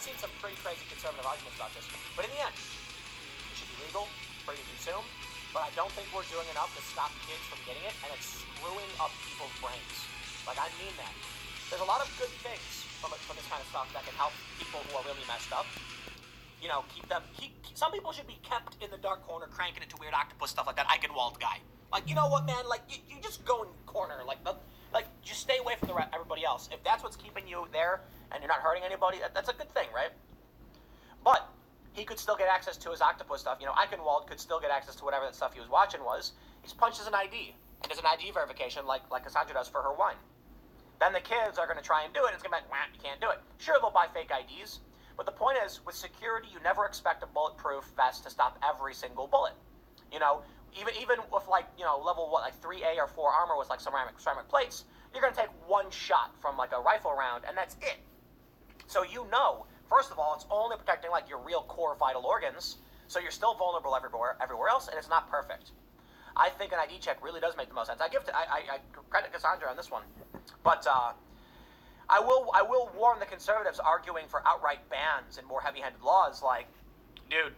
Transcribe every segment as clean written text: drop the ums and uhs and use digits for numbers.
seen some pretty crazy conservative arguments about this. But in the end, it should be legal, free to consume. But I don't think we're doing enough to stop kids from getting it, and it's screwing up people's brains. Like, I mean that. There's a lot of good things from this kind of stuff that can help people who are really messed up. You know, some people should be kept in the dark corner cranking into weird octopus stuff like that Eichenwald guy. Like, you know what, man? Like, you just go in the corner. Like, just stay away from everybody else. If that's what's keeping you there and you're not hurting anybody, that's a good thing, right? But he could still get access to his octopus stuff. You know, Eichenwald could still get access to whatever that stuff he was watching was. He's punched as an ID. And does an ID verification like Cassandra does for her wine. Then the kids are going to try and do it, and it's going to be like, you can't do it. Sure, they'll buy fake IDs. But the point is, with security, you never expect a bulletproof vest to stop every single bullet. You know, even with like, you know, level 3A or 4 armor with like ceramic plates, you're going to take one shot from like a rifle round, and that's it. So you know, first of all, it's only protecting like your real core vital organs, so you're still vulnerable everywhere else, and it's not perfect. I think an ID check really does make the most sense. I credit Cassandra on this one, but I will warn the conservatives arguing for outright bans and more heavy-handed laws. Like, dude,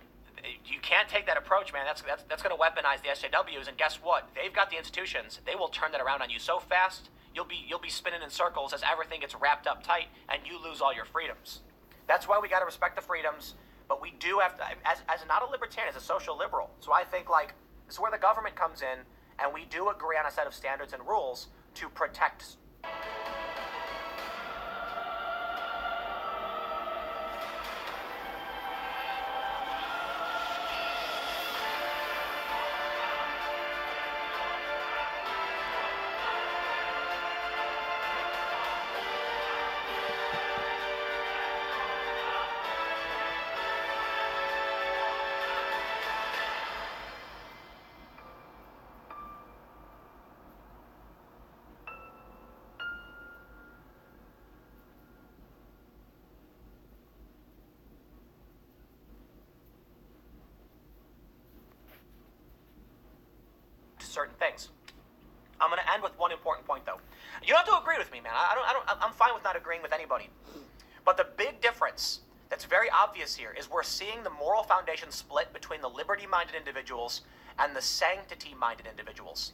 you can't take that approach, man. That's going to weaponize the SJWs, and guess what? They've got the institutions. They will turn that around on you so fast. You'll be spinning in circles as everything gets wrapped up tight, and you lose all your freedoms. That's why we got to respect the freedoms, but we do have to, as not a libertarian, as a social liberal. So I think like this is where the government comes in, and we do agree on a set of standards and rules to protect. Certain things. I'm going to end with one important point, though. You don't have to agree with me, man. I'm fine with not agreeing with anybody. But the big difference that's very obvious here is we're seeing the moral foundation split between the liberty-minded individuals and the sanctity-minded individuals.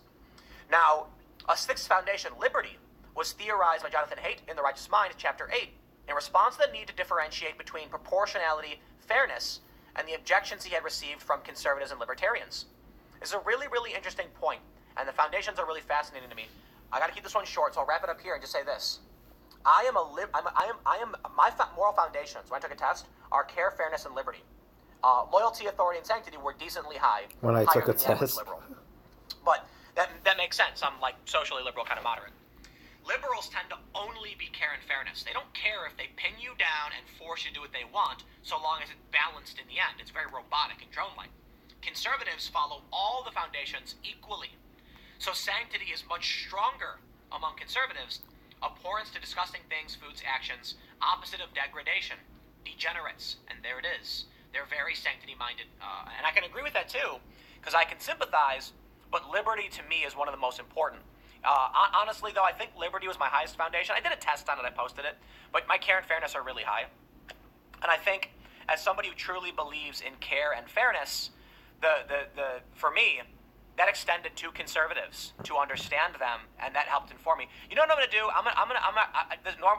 Now, a sixth foundation, liberty, was theorized by Jonathan Haidt in The Righteous Mind, Chapter 8, in response to the need to differentiate between proportionality, fairness, and the objections he had received from conservatives and libertarians. This is a really, really interesting point, and the foundations are really fascinating to me. I got to keep this one short, so I'll wrap it up here and just say this: my moral foundations when I took a test are care, fairness, and liberty. Loyalty, authority, and sanctity were decently high. When I took a test, liberal. But that makes sense. I'm like socially liberal, kind of moderate. Liberals tend to only be care and fairness. They don't care if they pin you down and force you to do what they want, so long as it's balanced in the end. It's very robotic and drone-like. Conservatives follow all the foundations equally. So sanctity is much stronger among conservatives. Abhorrence to disgusting things, foods, actions, opposite of degradation, degenerates, and there it is. They're very sanctity-minded, and I can agree with that too, because I can sympathize, but liberty to me is one of the most important. Honestly, though, I think liberty was my highest foundation. I did a test on it, I posted it, but my care and fairness are really high. And I think, as somebody who truly believes in care and fairness, for me, that extended to conservatives to understand them, and that helped inform me. You know what I'm going to do?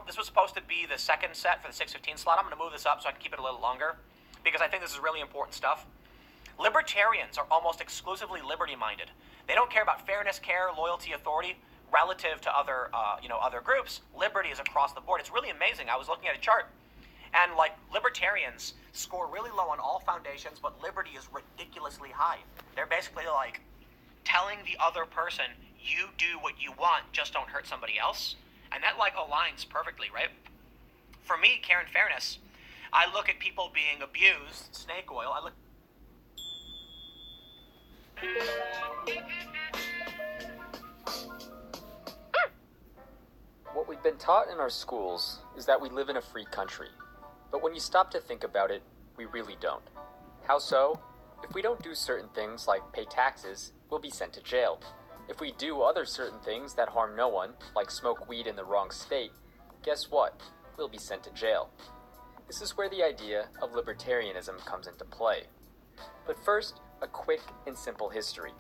This was supposed to be the second set for the 6:15 slot. I'm going to move this up so I can keep it a little longer, because I think this is really important stuff. Libertarians are almost exclusively liberty-minded. They don't care about fairness, care, loyalty, authority relative to other groups. Liberty is across the board. It's really amazing. I was looking at a chart, and like libertarians score really low on all foundations, but liberty is ridiculously high. They're basically like telling the other person, you do what you want, just don't hurt somebody else. And that like aligns perfectly, right? For me, care and fairness, I look at people being abused, snake oil, What we've been taught in our schools is that we live in a free country. But when you stop to think about it, we really don't. How so? If we don't do certain things like pay taxes, we'll be sent to jail. If we do other certain things that harm no one, like smoke weed in the wrong state, guess what? We'll be sent to jail. This is where the idea of libertarianism comes into play. But first, a quick and simple history.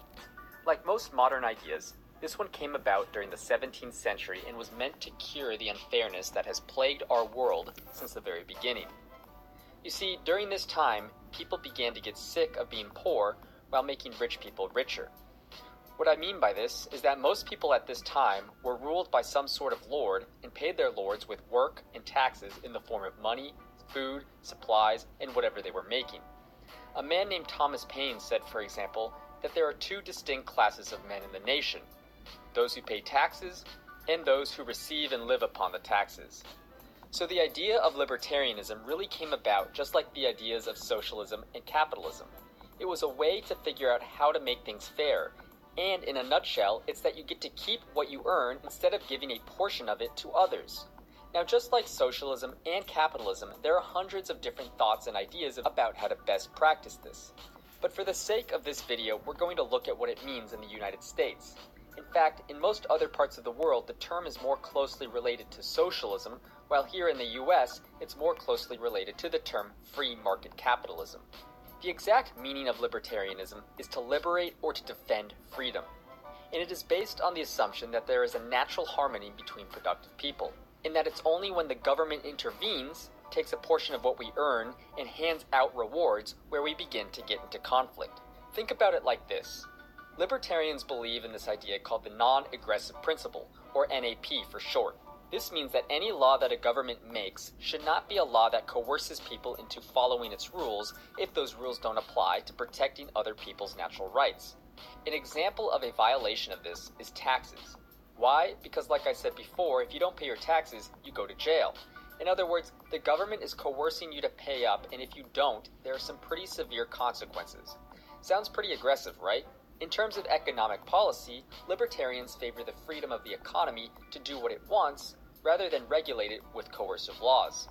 Like most modern ideas, this one came about during the 17th century and was meant to cure the unfairness that has plagued our world since the very beginning. You see, during this time, people began to get sick of being poor while making rich people richer. What I mean by this is that most people at this time were ruled by some sort of lord and paid their lords with work and taxes in the form of money, food, supplies, and whatever they were making. A man named Thomas Paine said, for example, that there are two distinct classes of men in the nation: those who pay taxes and those who receive and live upon the taxes. So the idea of libertarianism really came about just like the ideas of socialism and capitalism. It was a way to figure out how to make things fair, and in a nutshell, it's that you get to keep what you earn instead of giving a portion of it to others. Now, just like socialism and capitalism, there are hundreds of different thoughts and ideas about how to best practice this. But for the sake of this video, we're going to look at what it means in the United States. In fact, in most other parts of the world, the term is more closely related to socialism, while here in the US, it's more closely related to the term free market capitalism. The exact meaning of libertarianism is to liberate or to defend freedom, and it is based on the assumption that there is a natural harmony between productive people, and that it's only when the government intervenes, takes a portion of what we earn, and hands out rewards where we begin to get into conflict. Think about it like this. Libertarians believe in this idea called the non-aggressive principle, or NAP for short. This means that any law that a government makes should not be a law that coerces people into following its rules if those rules don't apply to protecting other people's natural rights. An example of a violation of this is taxes. Why? Because like I said before, if you don't pay your taxes, you go to jail. In other words, the government is coercing you to pay up, and if you don't, there are some pretty severe consequences. Sounds pretty aggressive, right? In terms of economic policy, libertarians favor the freedom of the economy to do what it wants, rather than regulate it with coercive laws.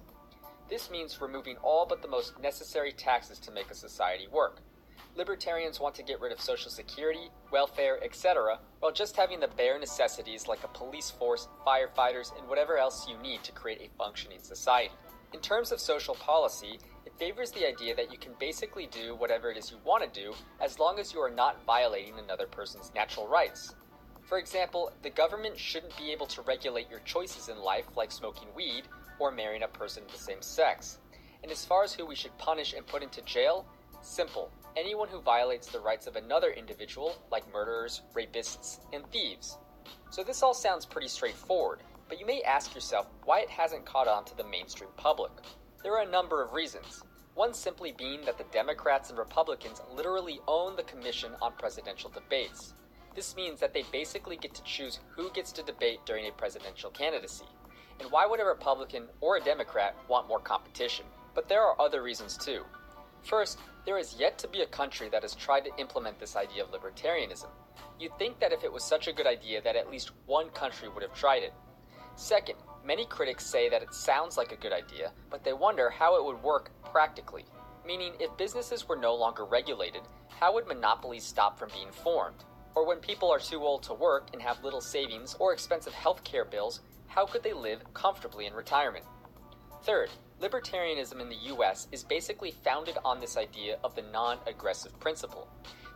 This means removing all but the most necessary taxes to make a society work. Libertarians want to get rid of Social Security, welfare, etc., while just having the bare necessities like a police force, firefighters, and whatever else you need to create a functioning society. In terms of social policy, it favors the idea that you can basically do whatever it is you want to do as long as you are not violating another person's natural rights. For example, the government shouldn't be able to regulate your choices in life like smoking weed or marrying a person of the same sex. And as far as who we should punish and put into jail, simple. Anyone who violates the rights of another individual, like murderers, rapists, and thieves. So this all sounds pretty straightforward, but you may ask yourself why it hasn't caught on to the mainstream public. There are a number of reasons. One simply being that the Democrats and Republicans literally own the Commission on Presidential Debates. This means that they basically get to choose who gets to debate during a presidential candidacy. And why would a Republican or a Democrat want more competition? But there are other reasons too. First, there is yet to be a country that has tried to implement this idea of libertarianism. You'd think that if it was such a good idea that at least one country would have tried it. Second, many critics say that it sounds like a good idea, but they wonder how it would work practically. Meaning, if businesses were no longer regulated, how would monopolies stop from being formed? Or when people are too old to work and have little savings or expensive healthcare bills, how could they live comfortably in retirement? Third, libertarianism in the US is basically founded on this idea of the non-aggressive principle.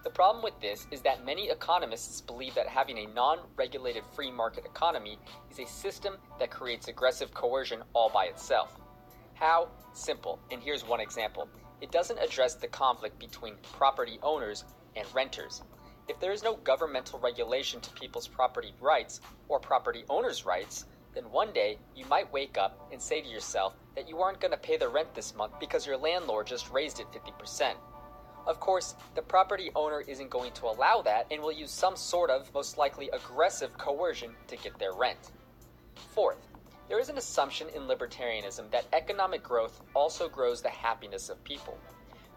The problem with this is that many economists believe that having a non-regulated free market economy is a system that creates aggressive coercion all by itself. How? Simple, and here's one example. It doesn't address the conflict between property owners and renters. If there is no governmental regulation to people's property rights or property owners' rights, then one day you might wake up and say to yourself that you aren't going to pay the rent this month because your landlord just raised it 50%. Of course, the property owner isn't going to allow that and will use some sort of, most likely aggressive coercion to get their rent. Fourth, there is an assumption in libertarianism that economic growth also grows the happiness of people.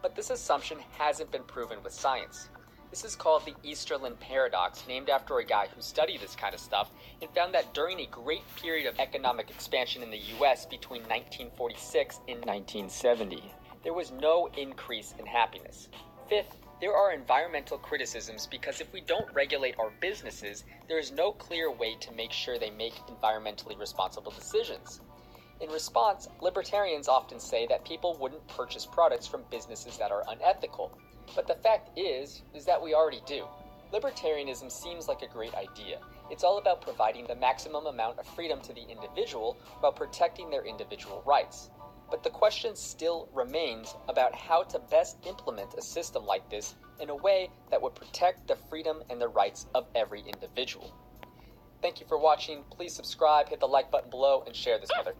But this assumption hasn't been proven with science. This is called the Easterlin paradox, named after a guy who studied this kind of stuff and found that during a great period of economic expansion in the US between 1946 and 1970, there was no increase in happiness. Fifth, there are environmental criticisms because if we don't regulate our businesses, there is no clear way to make sure they make environmentally responsible decisions. In response, libertarians often say that people wouldn't purchase products from businesses that are unethical. But the fact is that we already do. Libertarianism seems like a great idea. It's all about providing the maximum amount of freedom to the individual while protecting their individual rights. But the question still remains about how to best implement a system like this in a way that would protect the freedom and the rights of every individual. Thank you for watching. Please subscribe, hit the like button below, and share this motherfucker.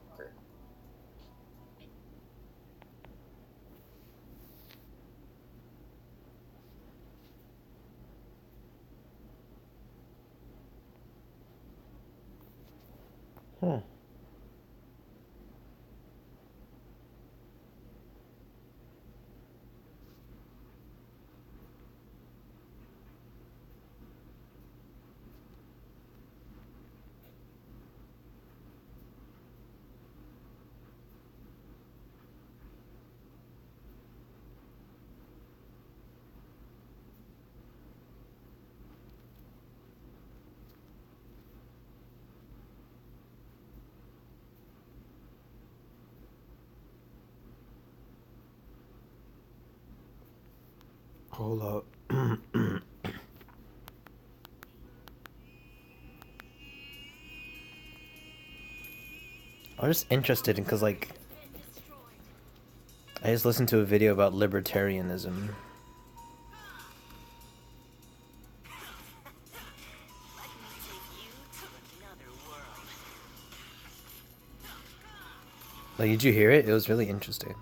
Hold up. I'm just interested in, because, like, I just listened to a video about libertarianism. Like, did you hear it? It was really interesting.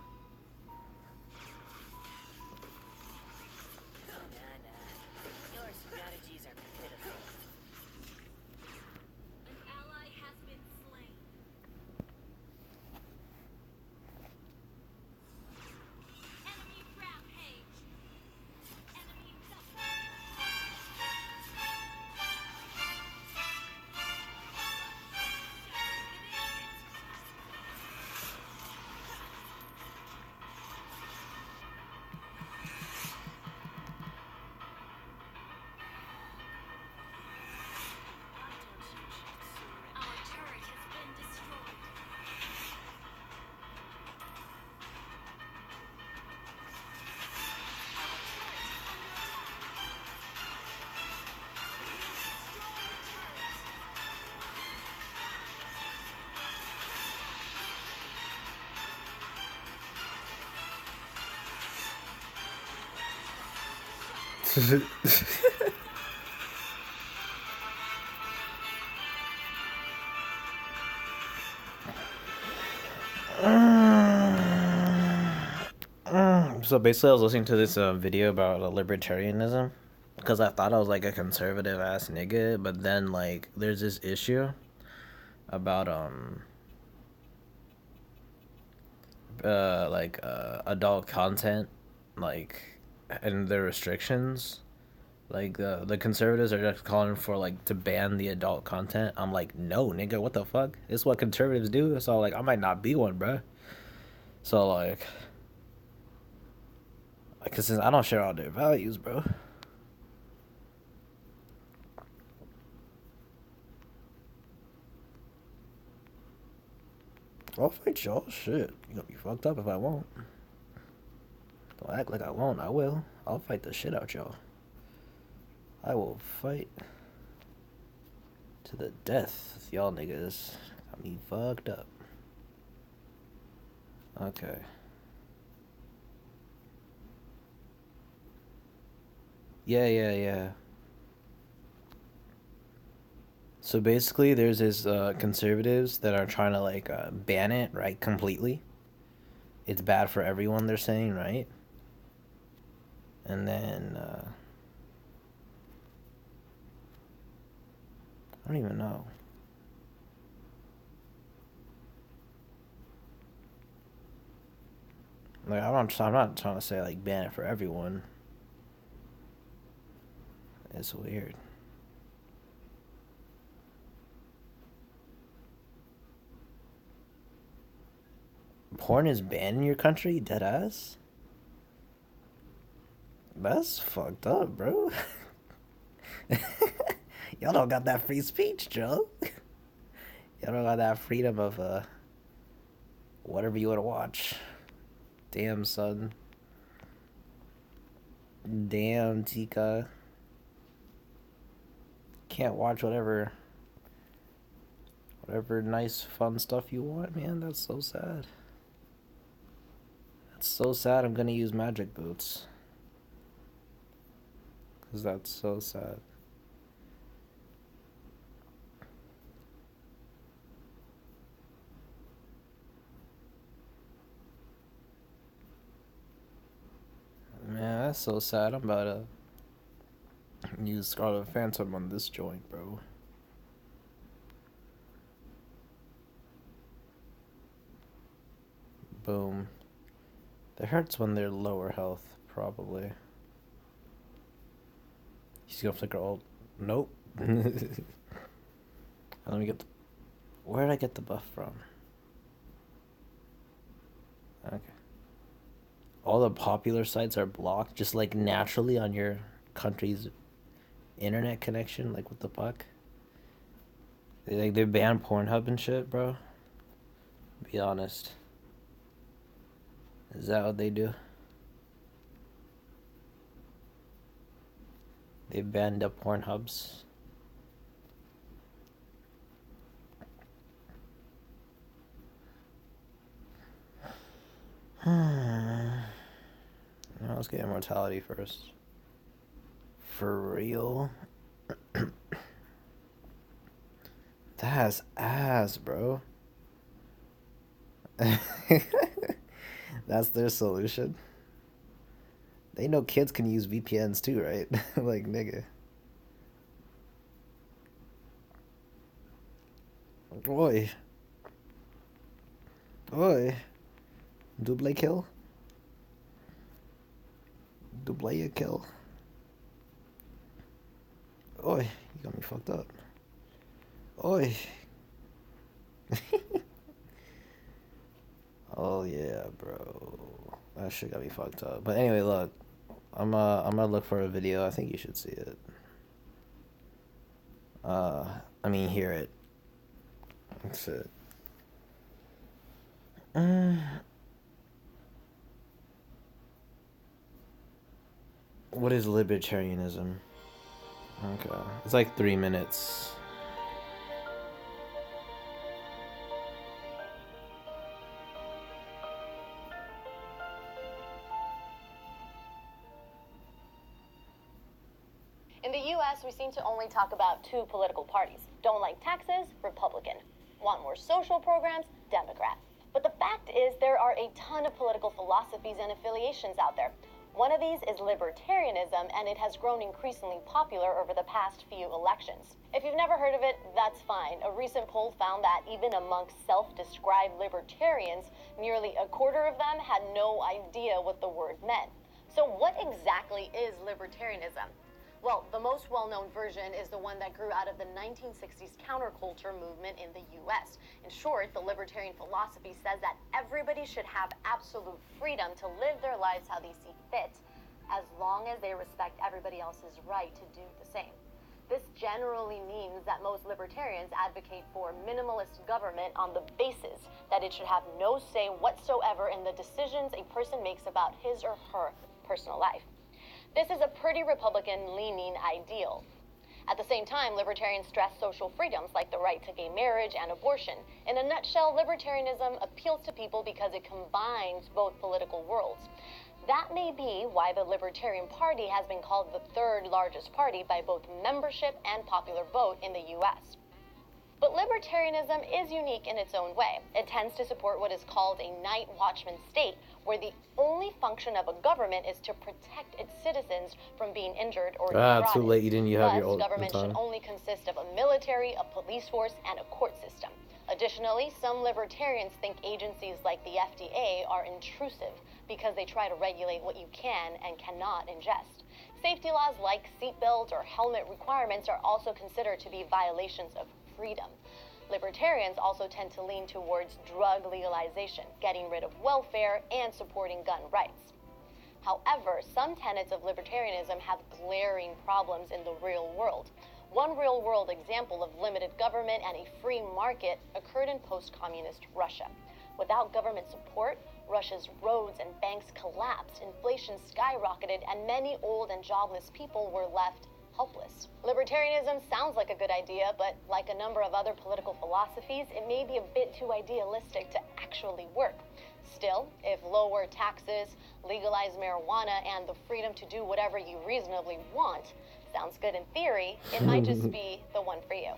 So basically, I was listening to this video about libertarianism because I thought I was like a conservative ass nigga, but then like there's this issue about adult content, like, and their restrictions. Like the conservatives are just calling for like to ban the adult content. I'm like, no, nigga, what the fuck? It's what conservatives do. So like, I might not be one, bruh. So like, cause since I don't share all their values, bro. I'll fight y'all. Shit, you gonna be fucked up if I won't. Don't act like I won't. I will. I'll fight the shit out y'all. I will fight to the death with y'all niggas. Got me fucked up. Okay. Yeah. So basically, there's this conservatives that are trying to like ban it, right, completely. It's bad for everyone, they're saying, right? And then I don't even know. Like I'm not trying to say like ban it for everyone. It's weird. Porn is banned in your country? Deadass? That's fucked up, bro. Y'all don't got that free speech, Joe. Y'all don't got that freedom of Whatever you want to watch. Damn, son. Damn, Tika. Can't watch whatever nice, fun stuff you want, man. That's so sad. That's so sad. I'm gonna use magic boots. Because that's so sad. Man, that's so sad. I'm about to use Scarlet Phantom on this joint, bro. Boom. It hurts when they're lower health, probably. He's gonna flicker ult. Nope. Let me get the... Where did I get the buff from? Okay. All the popular sites are blocked just like naturally on your country's internet connection. Like, what the fuck? They ban Pornhub and shit, bro. Be honest. Is that what they do? They banned the Pornhubs. No, let's get immortality first. For real? That's ass, bro. That's their solution. They know kids can use VPNs too, right? Like, nigga. Oi. Oi. Double kill? Double kill. Oi. You got me fucked up. Oi. Oh yeah, bro. That shit got me fucked up. But anyway, look. I'm gonna look for a video. I think you should see it. I mean, hear it. That's it. What is libertarianism? Okay. It's like 3 minutes. In the US, we seem to only talk about two political parties. Don't like taxes? Republican. Want more social programs? Democrat. But the fact is, there are a ton of political philosophies and affiliations out there. One of these is libertarianism, and it has grown increasingly popular over the past few elections. If you've never heard of it, that's fine. A recent poll found that even amongst self-described libertarians, nearly a quarter of them had no idea what the word meant. So what exactly is libertarianism? Well, the most well-known version is the one that grew out of the 1960s counterculture movement in the US. In short, the libertarian philosophy says that everybody should have absolute freedom to live their lives how they see fit, as long as they respect everybody else's right to do the same. This generally means that most libertarians advocate for minimalist government on the basis that it should have no say whatsoever in the decisions a person makes about his or her personal life. This is a pretty Republican-leaning ideal. At the same time, libertarians stress social freedoms like the right to gay marriage and abortion. In a nutshell, libertarianism appeals to people because it combines both political worlds. That may be why the Libertarian Party has been called the third largest party by both membership and popular vote in the US. But libertarianism is unique in its own way. It tends to support what is called a night watchman state, where the only function of a government is to protect its citizens from being injured or defrauded. Too late. You have your old government should only consist of a military, a police force, and a court system. Additionally, some libertarians think agencies like the FDA are intrusive because they try to regulate what you can and cannot ingest. Safety laws like seatbelt or helmet requirements are also considered to be violations of freedom. Libertarians also tend to lean towards drug legalization, getting rid of welfare, and supporting gun rights. However, some tenets of libertarianism have glaring problems in the real world. One real-world example of limited government and a free market occurred in post-communist Russia. Without government support, Russia's roads and banks collapsed, inflation skyrocketed, and many old and jobless people were left helpless. Libertarianism sounds like a good idea, but like a number of other political philosophies, it may be a bit too idealistic to actually work. Still, if lower taxes, legalize marijuana, and the freedom to do whatever you reasonably want sounds good in theory, it might just be the one for you.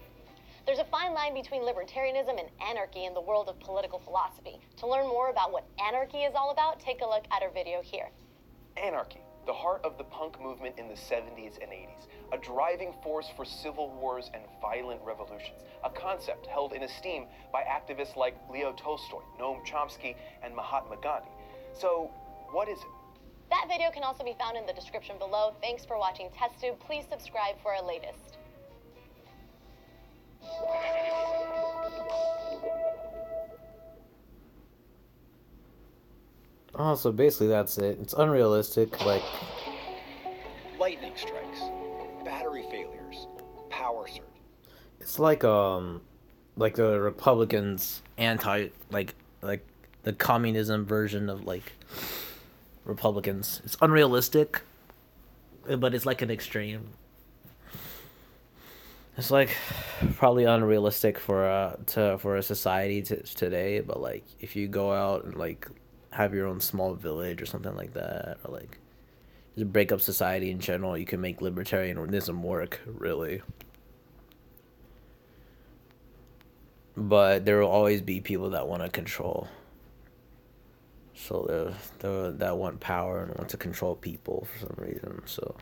There's a fine line between libertarianism and anarchy in the world of political philosophy. To learn more about what anarchy is all about, take a look at our video here. Anarchy, the heart of the punk movement in the 70s and 80s, a driving force for civil wars and violent revolutions, a concept held in esteem by activists like Leo Tolstoy, Noam Chomsky, and Mahatma Gandhi. So, what is it? That video can also be found in the description below. Thanks for watching TestTube. Please subscribe for our latest. Oh, so basically that's it. It's unrealistic, like... Lightning strikes, battery failures, power surge. It's like the Republicans like the communism version of like Republicans. It's unrealistic, but it's like an extreme. It's like probably unrealistic for a society today, but like if you go out and like have your own small village or something like that, or like just break up society in general, you can make libertarianism work, really. But there will always be people that want to control. So that want power and want to control people for some reason. So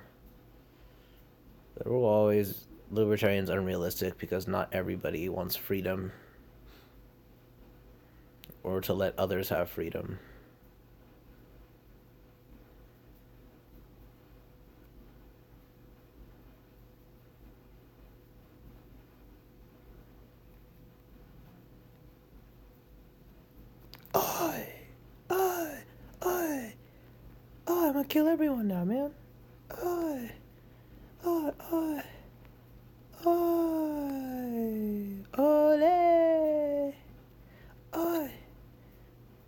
there will always... Libertarian's unrealistic because not everybody wants freedom or to let others have freedom. I'm gonna kill everyone now, man. Ole! Oi!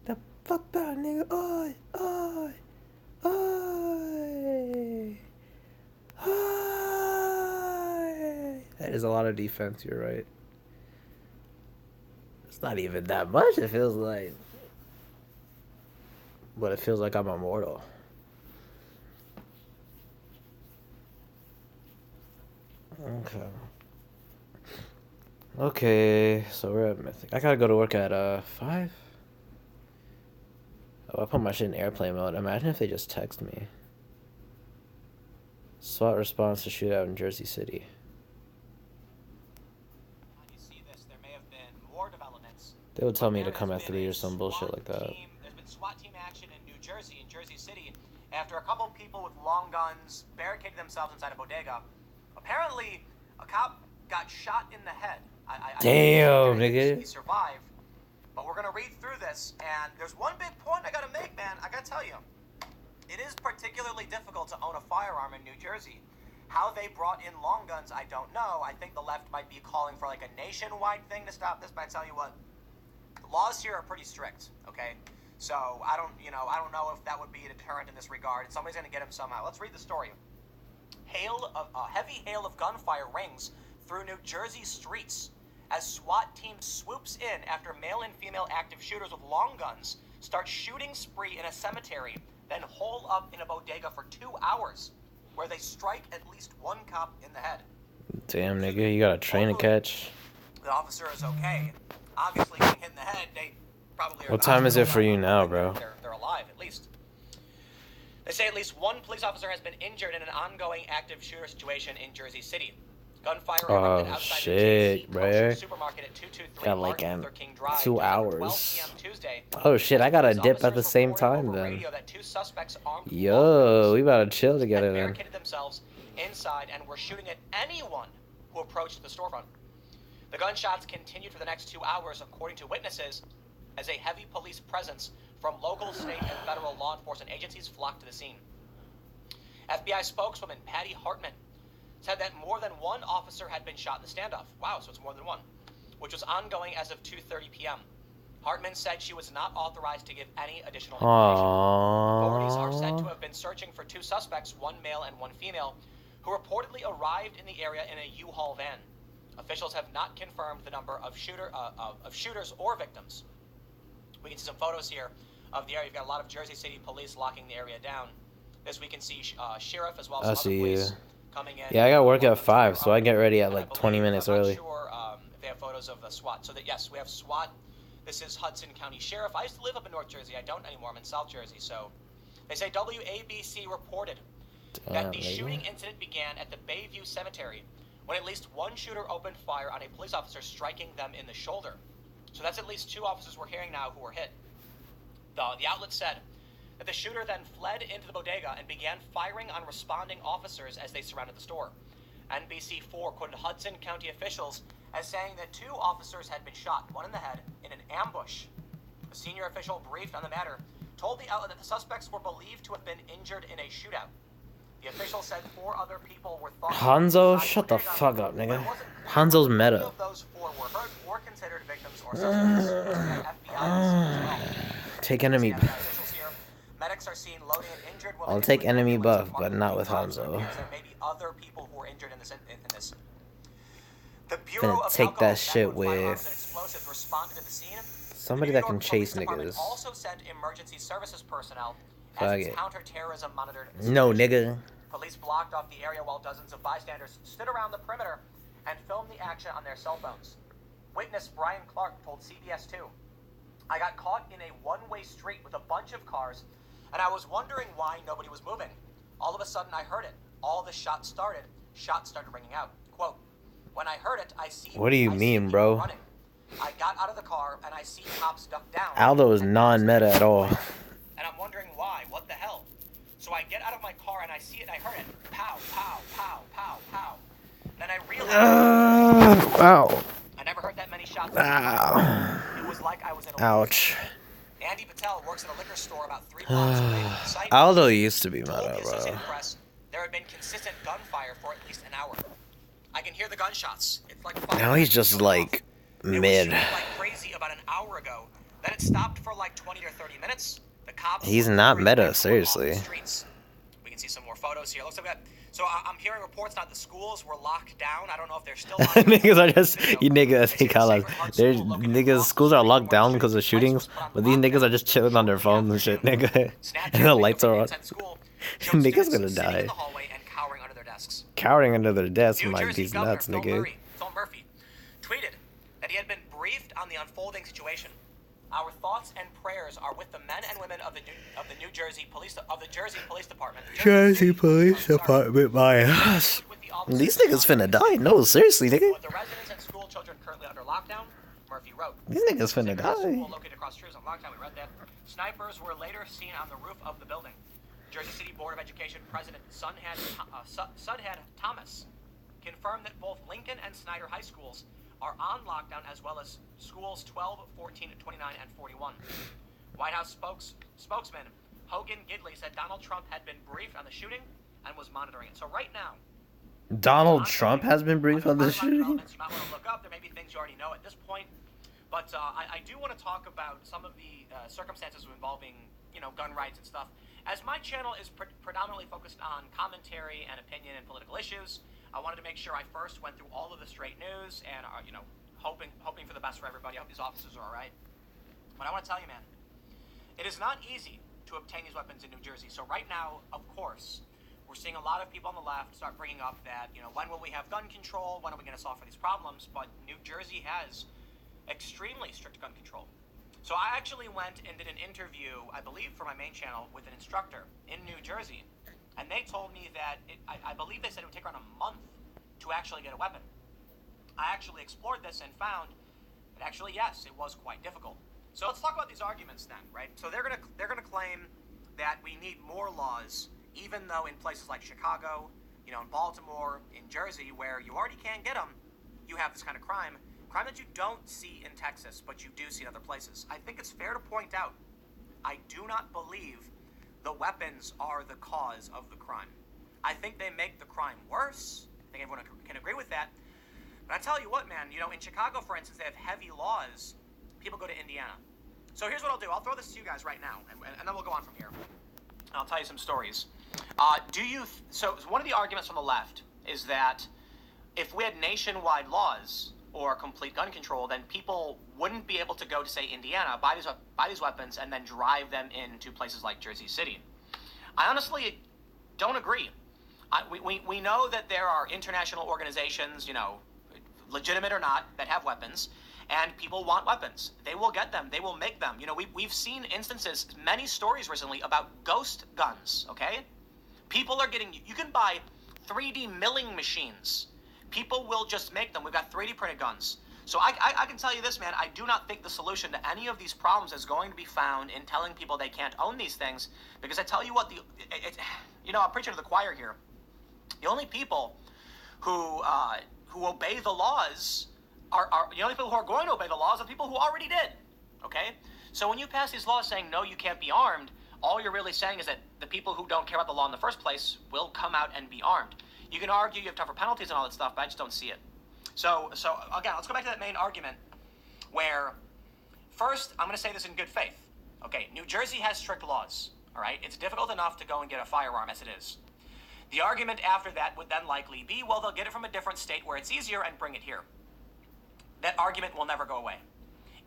The fuck down, nigga! Oi! Oi! Oi! Oi! That is a lot of defense, you're right. It's not even that much, it feels like. But it feels like I'm immortal. Okay, so we're at Mythic. I gotta go to work at 5. Oh, I put my shit in airplane mode. Imagine if they just text me. SWAT response to shootout in Jersey City. You see this, there may have been more developments. They would tell me to come at 3 or some bullshit like that. There's been SWAT team action in Jersey City, after a couple people with long guns barricaded themselves inside a bodega. Apparently, a cop got shot in the head. Damn, nigga. He survived. But we're gonna read through this, and there's one big point I gotta make, man. I gotta tell you. It is particularly difficult to own a firearm in New Jersey. How they brought in long guns, I don't know. I think the left might be calling for like a nationwide thing to stop this, but I tell you what, the laws here are pretty strict, okay? So I don't know if that would be a deterrent in this regard. Somebody's gonna get him somehow. Let's read the story. Heavy hail of gunfire rings through New Jersey streets as SWAT team swoops in after male and female active shooters with long guns start shooting spree in a cemetery, then hole up in a bodega for 2 hours, where they strike at least one cop in the head. Damn, nigga, you got a train to catch. The officer is okay. Obviously, getting hit in the head, they probably are. What time is it for you now, bro? They're alive, at least. They say at least one police officer has been injured in an ongoing active shooter situation in Jersey City. Gunfire erupted outside shit, the bro. supermarket at 223 Got like Martin Luther King Drive 2 12 hours. p.m. Tuesday. Oh shit, I gotta dip at the Officers same reported time over then. radio that 2 suspects armed with Yo, long we about to chill guns together had then. barricaded themselves inside and were shooting at anyone who approached the storefront. The gunshots continued for the next 2 hours, according to witnesses, as a heavy police presence from local, state, and federal law enforcement agencies flocked to the scene. FBI spokeswoman Patty Hartman said that more than one officer had been shot in the standoff. Wow, so it's more than one, which was ongoing as of 2:30 p.m. Hartman said she was not authorized to give any additional information. Authorities are said to Aww. have been searching for 2 suspects, one male and one female, who reportedly arrived in the area in a U-Haul van. Officials have not confirmed the number of shooters or victims. We can see some photos here of the area. You've got a lot of Jersey City police locking the area down. This we can see sheriff as well as I some other see police you. coming in. Yeah, I got work One at of them's 5, so I get ready at and I like 20 believe, minutes I'm not early. sure if they have photos of the SWAT. So that yes, we have SWAT. This is Hudson County Sheriff. I used to live up in North Jersey. I don't anymore. I'm in South Jersey. So they say WABC reported that the shooting incident began at the Bayview Cemetery when at least one shooter opened fire on a police officer, striking them in the shoulder. So that's at least 2 officers we're hearing now who were hit. The outlet said that the shooter then fled into the bodega and began firing on responding officers as they surrounded the store. NBC4 quoted Hudson County officials as saying that 2 officers had been shot, one in the head, in an ambush. A senior official briefed on the matter told the outlet that the suspects were believed to have been injured in a shootout. The official said 4 other people were thought Hanzo, to be shut the shot fuck up, but it nigga. wasn't clear Hanzo's whether any meta. of those 4 were hurt or considered victims or suspects. FBI as well. Take enemy. Officials here, medics are seen loading an injured woman I'll into take an enemy ambulance buff, at but not Martin with Luther King. Hanzo. There may be other people who were injured in this. The Bureau Finna of take Alcohol, that shit Meth, Firearms, and with Explosives responded to the scene. somebody The New that can York chase Police Department niggas. also sent emergency services personnel Fuck as its it. counterterrorism monitored. No, situation. nigga. Police blocked off the area while dozens of bystanders stood around the perimeter and filmed the action on their cell phones. Witness Brian Clark told CBS 2, "I got caught in a one-way street with a bunch of cars, and I was wondering why nobody was moving. All of a sudden, I heard it. All the shots started ringing out." Quote, "When I heard it, I see." What do you I see mean, people bro? running. I got out of the car and I see cops duck down. Aldo is and non-meta at all. And I'm wondering why. What the hell? So I get out of my car and I see it and I heard it. Pow, pow, pow, pow, pow. Then I realized Ow. I never heard that many shots. Ow. It was like I was in a Ouch. Andy Patel works at a liquor store about 3 blocks away from the site. Aldo used to be Told meta, the bro. Associated Press there had been consistent gunfire for at least an hour. I can hear the gunshots. It's like fire. Now he's just going like off. It was mid. shooting like crazy about an hour ago. Then it stopped for like 20 or 30 minutes. The cops He's were not pouring meta, gasoline on the seriously. streets. We can see some more photos here. Looks like that. So I'm hearing reports that the schools were locked down. I don't know if they're still locked down. Niggas are just you niggas. They They say call the us. Sacred Heart There's School located niggas. across Schools the are street locked from down Market because of Street. shootings, Lights were put on but these lockdown. niggas are just chilling on their phones and shit, nigga. And the lights are on. Niggas gonna die. In the hallway and cowering under their desks. Cowering under their desk. I'm New like Jersey these Governor nuts, Phil nigga. Murphy tweeted that he had been briefed on the unfolding situation. "Our thoughts and prayers are with the men and women of the Jersey Police Department. Jersey Police Department, my ass. These niggas finna die. No, seriously, nigga. With the residents and school children currently under lockdown," Murphy wrote. These niggas finna Sacred Heart die. School located across the street on lockdown. We read that. Snipers were later seen on the roof of the building. Jersey City Board of Education President Sudhead Thomas confirmed that both Lincoln and Snyder High Schools are on lockdown, as well as schools 12, 14, 29, and 41. White House spokesman Hogan Gidley said Donald Trump had been briefed on the shooting and was monitoring it. So right now, Donald Trump has been briefed on the shooting. you might want to look up. There may be things you already know at this point, but I do want to talk about some of the circumstances involving, gun rights and stuff. As my channel is predominantly focused on commentary and opinion and political issues, I wanted to make sure I first went through all of the straight news and, hoping for the best for everybody. I hope these officers are all right. But I want to tell you, man, it is not easy to obtain these weapons in New Jersey. So right now, of course, we're seeing a lot of people on the left start bringing up that, when will we have gun control? When are we going to solve for these problems? But New Jersey has extremely strict gun control. So I actually went and did an interview, I believe for my main channel, with an instructor in New Jersey. And they told me that, I believe they said it would take around a month to actually get a weapon. I actually explored this and found that actually, yes, it was quite difficult. So let's talk about these arguments then, right? So they're gonna claim that we need more laws, even though in places like Chicago, in Baltimore, in Jersey, where you already can't get them, you have this kind of crime that you don't see in Texas, but you do see in other places. I think it's fair to point out, I do not believe the weapons are the cause of the crime. I think they make the crime worse. I think everyone can agree with that. But I tell you what, man, in Chicago, for instance, they have heavy laws. People go to Indiana. So here's what I'll do. I'll throw this to you guys right now, and then we'll go on from here. I'll tell you some stories. So one of the arguments from the left is that if we had nationwide laws or complete gun control, then people wouldn't be able to go to, say, Indiana, buy these weapons, and then drive them into places like Jersey City. I honestly don't agree. We know that there are international organizations, you know, legitimate or not, that have weapons, and people want weapons. They will get them. They will make them. You know, we've seen instances, many stories recently about ghost guns, okay? People are getting, you can buy 3D milling machines. People will just make them. We've got 3D printed guns. So I can tell you this, man, I do not think the solution to any of these problems is going to be found in telling people they can't own these things, because I tell you what, you know, I'm preaching to the choir here. The only people who obey the laws are the only people who are going to obey the laws are people who already did, okay? So when you pass these laws saying, no, you can't be armed, all you're really saying is that the people who don't care about the law in the first place will come out and be armed. You can argue you have tougher penalties and all that stuff, but I just don't see it. So again, let's go back to that main argument where, first, I'm going to say this in good faith. Okay, New Jersey has strict laws, all right? It's difficult enough to go and get a firearm as it is. The argument after that would then likely be, well, they'll get it from a different state where it's easier and bring it here. That argument will never go away.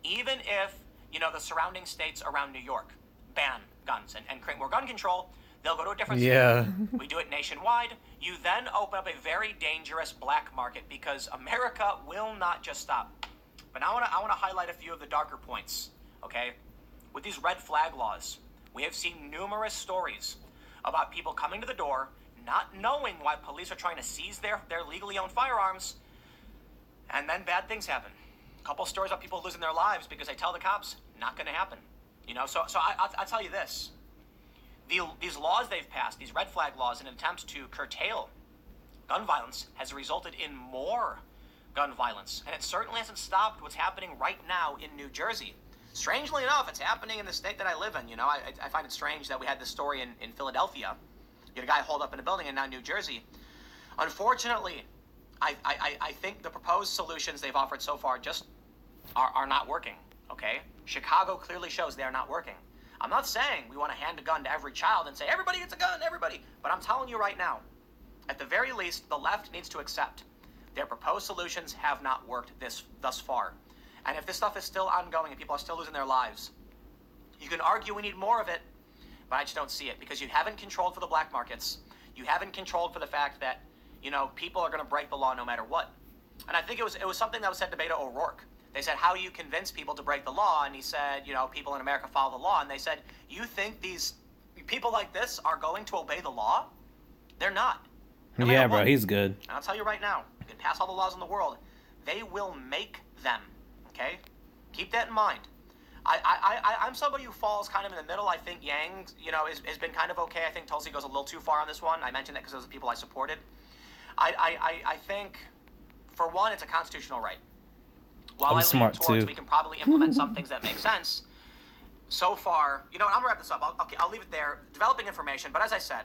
Even if, you know, the surrounding states around New York ban guns and create more gun control, they'll go to a different state. We do it nationwide. You then open up a very dangerous black market because America will not just stop. But now I want to highlight a few of the darker points, okay? With these red flag laws, we have seen numerous stories about people coming to the door, not knowing why police are trying to seize their legally owned firearms, and then bad things happen. A couple stories about people losing their lives because they tell the cops, not going to happen. You know, so I'll tell you this. These laws they've passed, these red flag laws, in an attempt to curtail gun violence, has resulted in more gun violence. And it certainly hasn't stopped what's happening right now in New Jersey. Strangely enough, it's happening in the state that I live in. You know, I find it strange that we had this story in Philadelphia. You had a guy holed up in a building, and now New Jersey. Unfortunately, I think the proposed solutions they've offered so far just are not working, okay? Chicago clearly shows they are not working. I'm not saying we want to hand a gun to every child and say, everybody gets a gun, everybody. But I'm telling you right now, at the very least, the left needs to accept their proposed solutions have not worked thus far. And if this stuff is still ongoing and people are still losing their lives, you can argue we need more of it, but I just don't see it, because you haven't controlled for the black markets. You haven't controlled for the fact that, you know, people are going to break the law no matter what. And I think it was something that was said to Beto O'Rourke. They said, how do you convince people to break the law? And he said, you know, people in America follow the law. And they said, you think these people like this are going to obey the law? They're not. No yeah, bro, he's good. And I'll tell you right now, you can pass all the laws in the world. They will make them, okay? Keep that in mind. I'm somebody who falls kind of in the middle. I think Yang, you know, has been kind of okay. I think Tulsi goes a little too far on this one. I mentioned that because those are the people I supported. I think, for one, it's a constitutional right. While I'm I smart lean towards too. we can probably implement some things that make sense, so far, you know, I'm gonna wrap this up. I'll leave it there. Developing information, but as I said,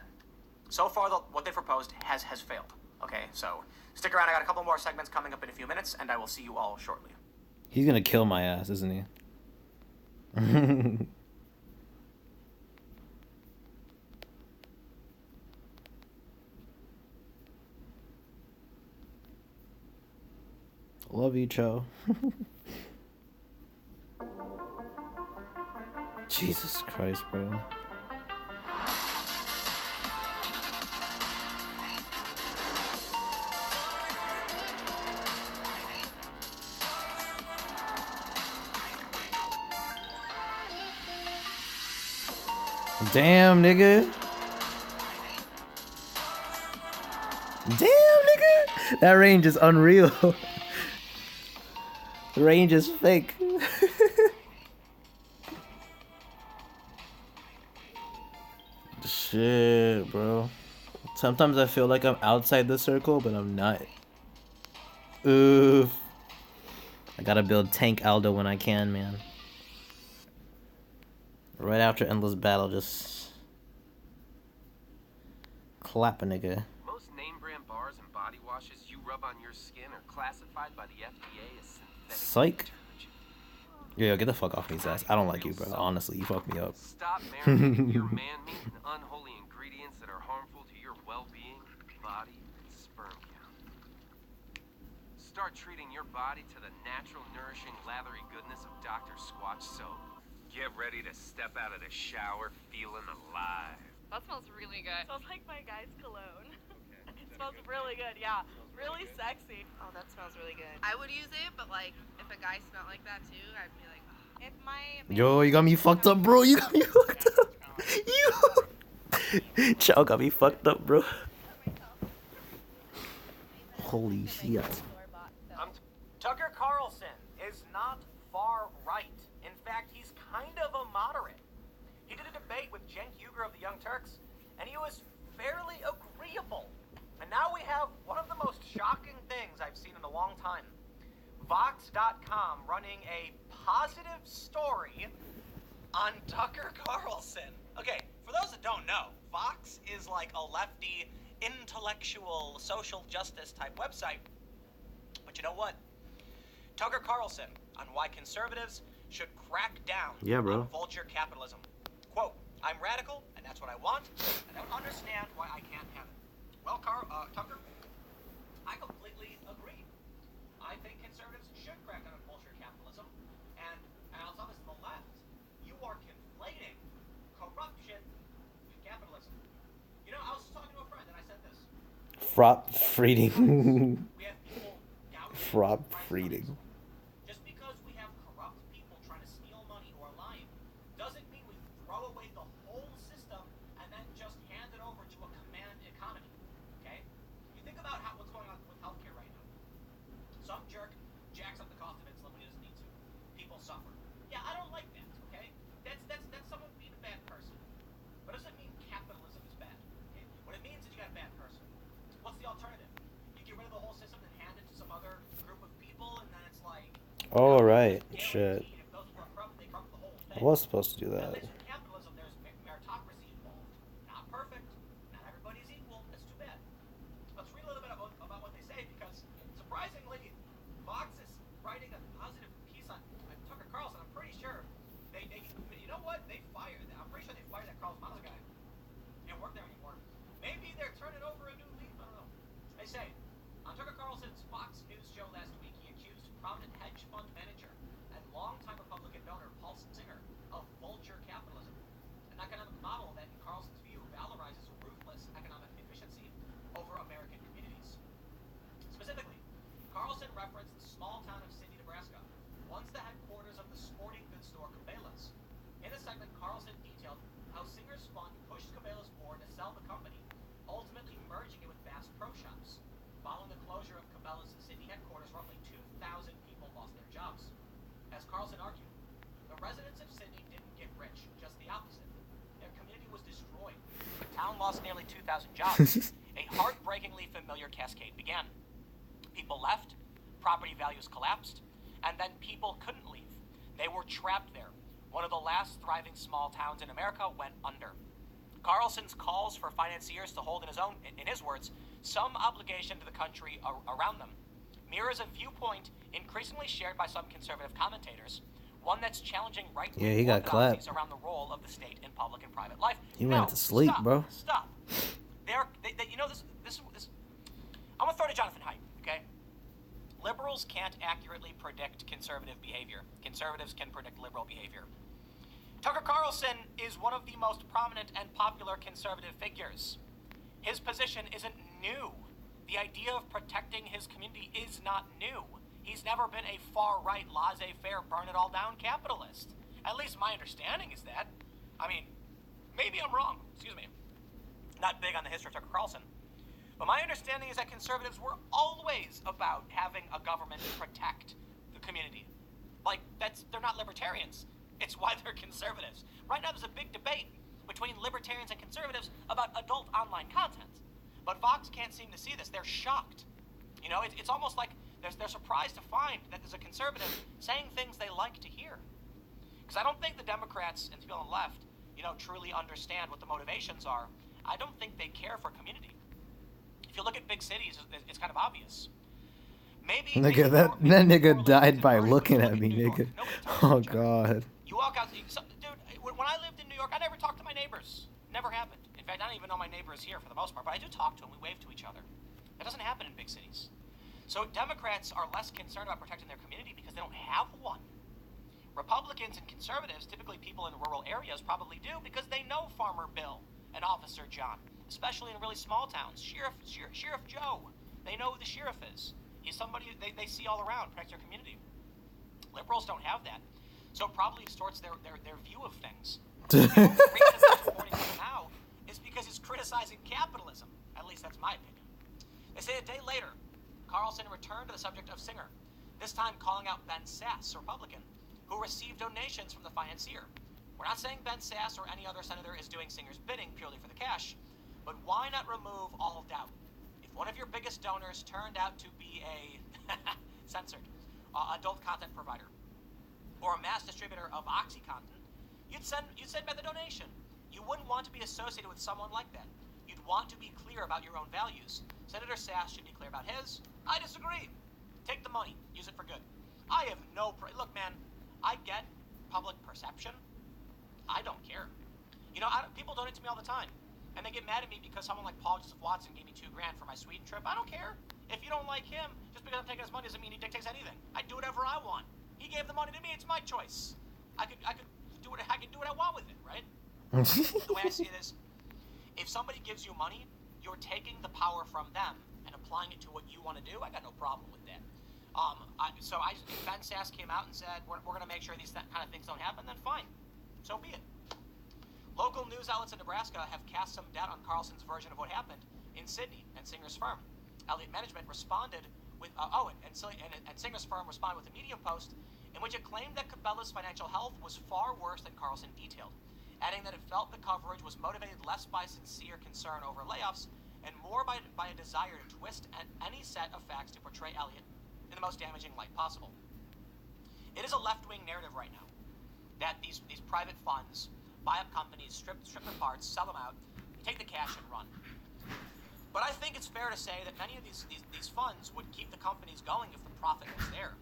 so far what they proposed has failed. Okay, so stick around. I got a couple more segments coming up in a few minutes, and I will see you all shortly. He's gonna kill my ass, isn't he? Love you, Cho. Jesus Christ, bro. Damn, nigga. Damn, nigga. That range is unreal. The range is fake. Shit, bro. Sometimes I feel like I'm outside the circle, but I'm not. Oof. I gotta build Tank Aldo when I can, man. Right after Endless Battle, just clap a nigga. Most name brand bars and body washes you rub on your skin are classified by the FDA as synthetic Psych. detergent. Yo, get the fuck off me, Zaz. I don't like you, bro. Honestly, you fuck me up. Stop marinating your man-meat and unholy ingredients that are harmful to your well-being, body, and sperm count. Start treating your body to the natural, nourishing, lathery goodness of Dr. Squatch soap. Get ready to step out of the shower feeling alive. That smells really good. Smells like my guy's cologne. It smells really good, yeah. Really sexy. Oh, that smells really good. I would use it, but like, if a guy smelled like that too, I'd be like, oh. If my Yo, you got me fucked up, bro. You got me fucked up. You. Chow got me fucked up, bro. Holy shit. Tucker Carlson is not far right. In fact, he's kind of a moderate. He did a debate with Cenk Uygur of the Young Turks, and he was fairly agreeable. And now we have one of the most shocking things I've seen in a long time. Vox.com running a positive story on Tucker Carlson. Okay, for those that don't know, Vox is like a lefty, intellectual, social justice type website. But you know what? Tucker Carlson on why conservatives should crack down on vulture capitalism. Quote, I'm radical, and that's what I want. I don't understand why I can't have it. Well, Tucker, I completely agree. I think conservatives should crack down on vulture capitalism. And I'll tell this to the left. You are conflating corruption with capitalism. You know, I was talking to a friend, and I said this. Frop freeding. We have people gouging Frop freeding. Just because we have corrupt people trying to steal money or lying doesn't mean we throw away the whole system and then just hand it over to a command economy. Okay? You think about what's going on with healthcare right now. Some jerk jacks up the cost of insulin when he doesn't need to. People suffer. Yeah, I don't like that. Okay? That's someone being a bad person. But it doesn't mean capitalism is bad. Okay? What it means is you got a bad person. What's the alternative? You get rid of the whole system and hand it to some other group of people, and then it's like. All right. Shit. If those were corrupt, they corrupt the whole thing. I was supposed to do At that. least with capitalism, there's meritocracy involved. Not perfect. Not everybody's equal. That's too bad. Let's read a little bit about what they say, because surprisingly, Vox is writing a positive piece on Tucker Carlson. I'm pretty sure they you know what? I'm pretty sure they fired that Carlos Maza guy. Can't work there anymore. Maybe they're turning over a new leaf. I don't know. They say on Tucker Carlson's Fox News show last week, he accused prominent hedge fund manager and longtime Republican donor Paul Singer of vulture capitalism, an economic model that, in Carlson's view, valorizes ruthless economic efficiency over American communities. Specifically, Carlson referenced the small town of Cindy, Nebraska, once the headquarters of the sporting goods store Cabela's. In a segment, Carlson detailed how Singer's fund pushed Cabela's board to sell the company, ultimately merging it with Bass Pro Shops. Following the closure of Cabela's Sydney headquarters, roughly 2,000 people lost their jobs. As Carlson argued, the residents of Sydney didn't get rich, just the opposite. Their community was destroyed. The town lost nearly 2,000 jobs. A heartbreakingly familiar cascade began. People left, property values collapsed, and then people couldn't leave. They were trapped there. One of the last thriving small towns in America went under. Carlson's calls for financiers to hold, in his words, some obligation to the country around them mirrors a viewpoint increasingly shared by some conservative commentators, one that's challenging right-wing orthodoxies around the role of the state in public and private life. He went to sleep, bro. Stop. You know this. I'm gonna throw to Jonathan Haidt. Okay. Liberals can't accurately predict conservative behavior. Conservatives can predict liberal behavior. Tucker Carlson is one of the most prominent and popular conservative figures. His position isn't new. The idea of protecting his community is not new. He's never been a far-right, laissez-faire, burn-it-all-down capitalist. At least my understanding is that. I mean, maybe I'm wrong. Excuse me. Not big on the history of Tucker Carlson. But my understanding is that conservatives were always about having a government protect the community. Like, they're not libertarians. It's why they're conservatives. Right now there's a big debate between libertarians and conservatives about adult online content. But Vox can't seem to see this. They're shocked. You know, it's almost like they're surprised to find that there's a conservative saying things they like to hear. Because I don't think the Democrats and people on the left, truly understand what the motivations are. I don't think they care for community. If you look at big cities, it's kind of obvious. Maybe Nigga, that nigga died by looking at me, nigga. Oh god. You walk out, dude. When I lived in New York, I never talked to my neighbors. Never happened. In fact, I don't even know my neighbors here for the most part, but I do talk to them. We wave to each other. That doesn't happen in big cities. So Democrats are less concerned about protecting their community because they don't have one. Republicans and conservatives, typically people in rural areas, probably do because they know Farmer Bill and Officer John, especially in really small towns. Sheriff Joe. They know who the sheriff is. He's somebody they see all around, protects their community. Liberals don't have that. So it probably distorts their view of things. The reason it's supporting him now is because he's criticizing capitalism. At least that's my opinion. They say a day later, Carlson returned to the subject of Singer, this time calling out Ben Sasse, a Republican, who received donations from the financier. We're not saying Ben Sasse or any other senator is doing Singer's bidding purely for the cash, but why not remove all doubt? If one of your biggest donors turned out to be a censored adult content provider or a mass distributor of OxyContin, you'd send back the donation. You wouldn't want to be associated with someone like that. You'd want to be clear about your own values. Senator Sasse should be clear about his. I disagree. Take the money. Use it for good. I have no... Look, man, I get public perception. I don't care. You know, people donate to me all the time. And they get mad at me because someone like Paul Joseph Watson gave me $2,000 for my Sweden trip. I don't care. If you don't like him, just because I'm taking his money doesn't mean he dictates anything. I do whatever I want. He gave the money to me. It's my choice. I could do what I want with it, right? The way I see it is, if somebody gives you money, you're taking the power from them and applying it to what you want to do. I got no problem with that. If Ben Sasse came out and said we're going to make sure these kind of things don't happen, then fine, so be it. Local news outlets in Nebraska have cast some doubt on Carlson's version of what happened in Sydney and Singer's firm. Elliott Management responded with and Singer's firm responded with a Medium post in which it claimed that Cabela's financial health was far worse than Carlson detailed, adding that it felt the coverage was motivated less by sincere concern over layoffs and more by a desire to twist any set of facts to portray Elliott in the most damaging light possible. It is a left-wing narrative right now that these private funds buy up companies, strip the parts, sell them out, take the cash and run. But I think it's fair to say that many of these funds would keep the companies going if the profit was there.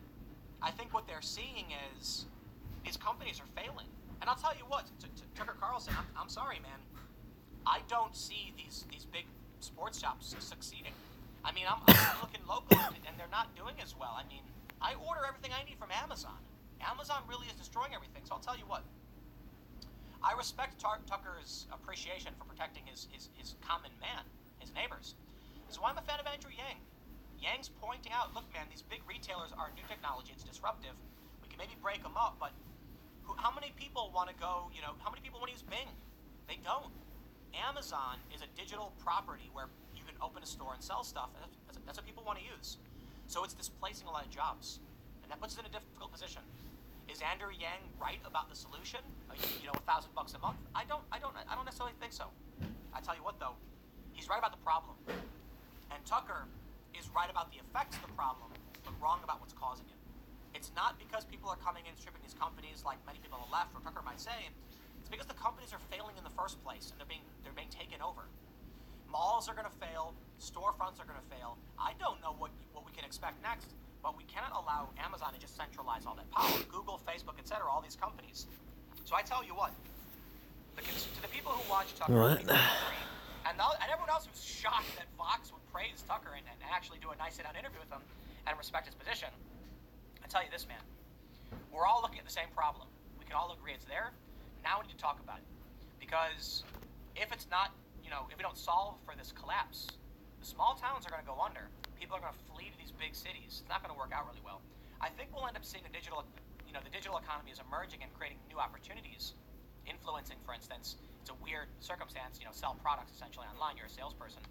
I think what they're seeing is these companies are failing. And I'll tell you what, to Tucker Carlson, I'm sorry, man. I don't see these big sports shops succeeding. I mean, I'm looking locally, and they're not doing as well. I mean, I order everything I need from Amazon. Amazon really is destroying everything, so I'll tell you what. I respect Tucker's appreciation for protecting his common man, his neighbors. This is why I'm a fan of Andrew Yang. Yang's pointing out, look, man, these big retailers are new technology. It's disruptive. We can maybe break them up, but how many people want to go, how many people want to use Bing? They don't. Amazon is a digital property where you can open a store and sell stuff, and that's what people want to use. So it's displacing a lot of jobs, and that puts it in a difficult position. Is Andrew Yang right about the solution? $1,000 a month? I don't necessarily think so. I tell you what, though, he's right about the problem, and Tucker is right about the effects of the problem, but wrong about what's causing it. It's not because people are coming in and stripping these companies like many people on the left or Tucker might say. It's because the companies are failing in the first place and they're being taken over. Malls are going to fail. Storefronts are going to fail. I don't know what we can expect next, but we cannot allow Amazon to just centralize all that power. Google, Facebook, etc., all these companies. So I tell you what, to the people who watch Tucker, and everyone else who's shocked that Fox would praise Tucker and actually do a nice sit-down interview with him and respect his position, I tell you this, man. We're all looking at the same problem. We can all agree it's there. Now we need to talk about it. Because if it's not, if we don't solve for this collapse, the small towns are going to go under. People are going to flee to these big cities. It's not going to work out really well. I think we'll end up seeing the digital economy is emerging and creating new opportunities. Influencing, for instance, it's a weird circumstance, sell products essentially online. You're a salesperson.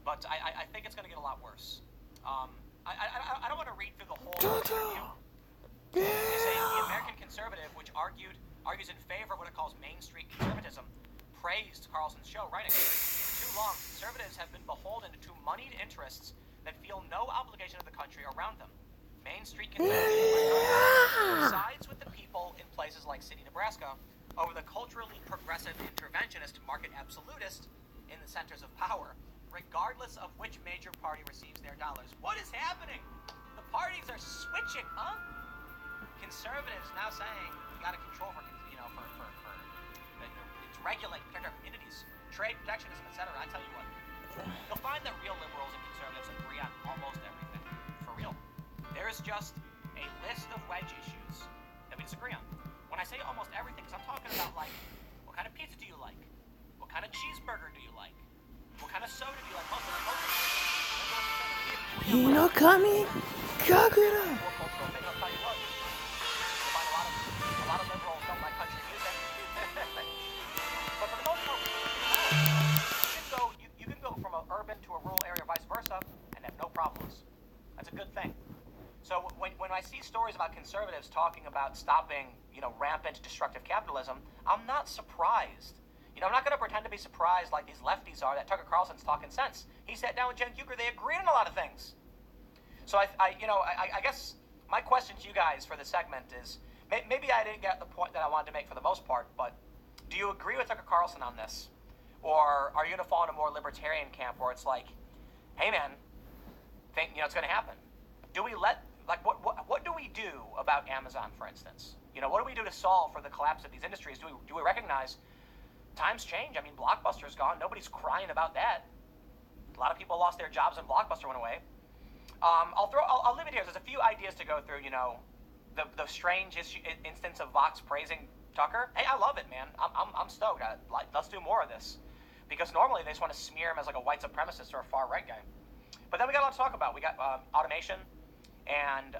But I think it's going to get a lot worse. I don't want to read through the whole interview. The American Conservative, which argues in favor of what it calls Main Street conservatism, praised Carlson's show, writing, for too long, conservatives have been beholden to moneyed interests that feel no obligation to the country around them. Main Street conservatism sides with the people in places like City, Nebraska, over the culturally progressive interventionist market absolutist in the centers of power, regardless of which major party receives their dollars. What is happening? parties are switching, huh? Conservatives now saying you got to control for to regulate, protect our communities, trade protectionism, etc. I tell you what, you'll find that real liberals and conservatives agree on almost everything. For real. There's just a list of wedge issues that we disagree on. When I say almost everything, because I'm talking about, like, what kind of pizza do you like? What kind of cheeseburger do you like? What kind of soda do you like? Most of them. Hinokami Kagura. A lot of liberals don't like country music. But for the most part, you can go from an urban to a rural area, vice versa, and have no problems. That's a good thing. So when I see stories about conservatives talking about stopping, rampant destructive capitalism, I'm not surprised. I'm not going to pretend to be surprised like these lefties are that Tucker Carlson's talking sense. He sat down with Jen Kucher. They agreed on a lot of things. So I guess my question to you guys for this segment is, maybe I didn't get the point that I wanted to make for the most part, but do you agree with Tucker Carlson on this? Or are you going to fall in a more libertarian camp where it's like, hey man, it's going to happen? Do we what do we do about Amazon, for instance? What do we do to solve for the collapse of these industries? Do we recognize times change? I mean, Blockbuster's gone. Nobody's crying about that. A lot of people lost their jobs and Blockbuster went away. I'll leave it here. There's a few ideas to go through. The strange instance of Vox praising Tucker. Hey, I love it, man. I'm stoked. Let's do more of this, because normally they just want to smear him as like a white supremacist or a far right guy. But then we got a lot to talk about. We got automation, and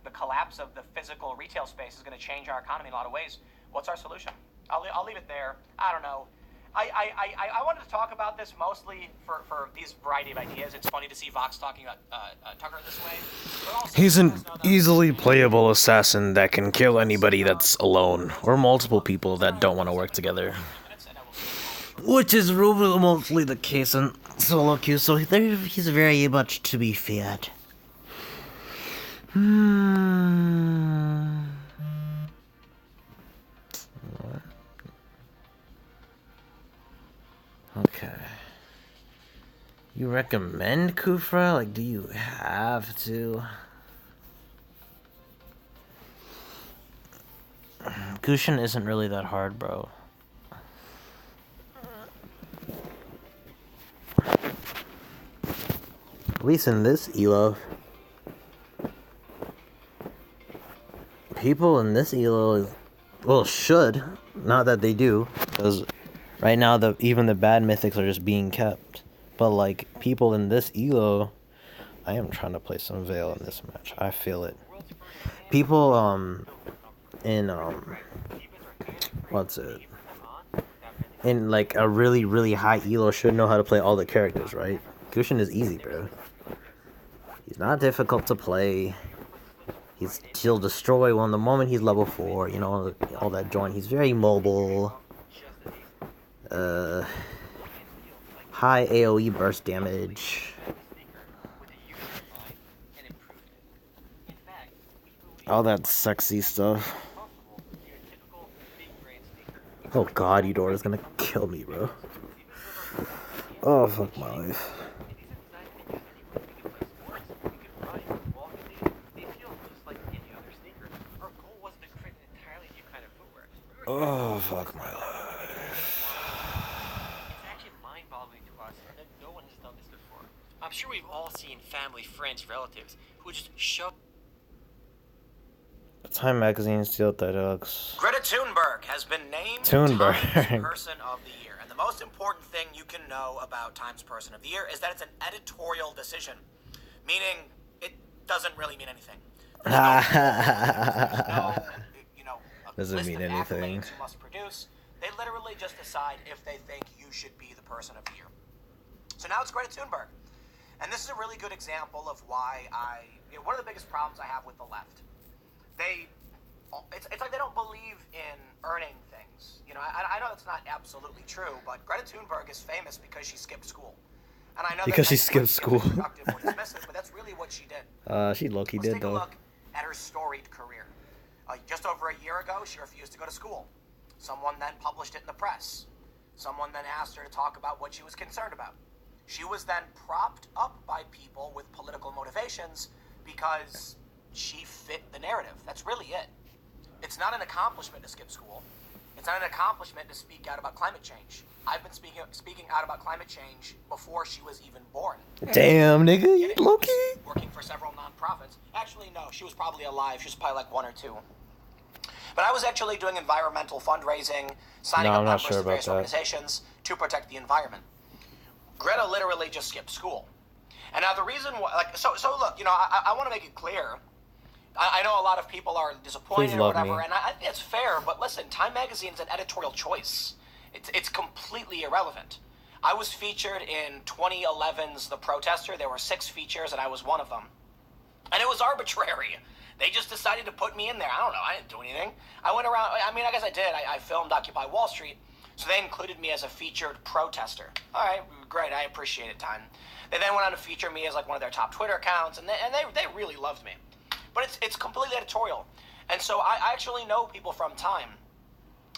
the collapse of the physical retail space is going to change our economy in a lot of ways. What's our solution? I'll leave it there. I don't know. I wanted to talk about this mostly for these variety of ideas. It's funny to see Vox talking about Tucker this way. But also, He's an easily playable assassin that can kill anybody that's alone, or multiple people that don't want to work together. Which is mostly the case in solo queue, so he's very much to be feared. Okay. You recommend Kufra? Like, do you have to? Gushin isn't really that hard, bro. At least in this ELO. People in this ELO, should. Not that they do, because right now even the bad mythics are just being kept. But like, people in this ELO, I am trying to play some Veil in this match. I feel it. People in like a really, really high ELO should know how to play all the characters, right? Gushin is easy, bro. He's not difficult to play. He'll destroy one the moment he's level 4, all that joint. He's very mobile. High AoE burst damage. All that sexy stuff. Oh god, Eudora's gonna kill me, bro. Oh, fuck my life. Oh, fuck my life. It's actually mind-boggling to us that no one has done this before. I'm sure we've all seen family, friends, relatives who just shove. Time Magazine Steel Dialogues. Greta Thunberg has been named Thunberg. Times Person of the Year. And the most important thing you can know about Times Person of the Year is that it's an editorial decision, meaning it doesn't really mean anything. Doesn't mean anything. You must produce. They literally just decide if they think you should be the person of the year. So now it's Greta Thunberg. And this is a really good example of why one of the biggest problems I have with the left. It's like they don't believe in earning things. I know that's not absolutely true, but Greta Thunberg is famous because she skipped school. And I know because she skipped school. But that's really what she did. She low-key did, though. Let's take a look at her storied career. Just over a year ago, she refused to go to school. Someone then published it in the press. Someone then asked her to talk about what she was concerned about. She was then propped up by people with political motivations because she fit the narrative. That's really it. It's not an accomplishment to skip school. It's not an accomplishment to speak out about climate change. I've been speaking out about climate change before she was even born. Damn, nigga, you low-key. Working for several nonprofits. Actually, no, she was probably alive. She was probably like 1 or 2. But I was actually doing environmental fundraising, signing up members to various organizations to protect the environment. Greta literally just skipped school. And now the reason why, like, so look, you know, I want to make it clear. I know a lot of people are disappointed or whatever, and I think it's fair, but listen, Time Magazine's an editorial choice. It's completely irrelevant. I was featured in 2011's The Protester. There were 6 features, and I was one of them. And it was arbitrary. They just decided to put me in there. I don't know. I didn't do anything. I went around. I mean, I guess I did. I filmed Occupy Wall Street, so they included me as a featured protester. All right, great. I appreciate it, Time. They then went on to feature me as like one of their top Twitter accounts, and they really loved me. But it's completely editorial. And so I actually know people from Time,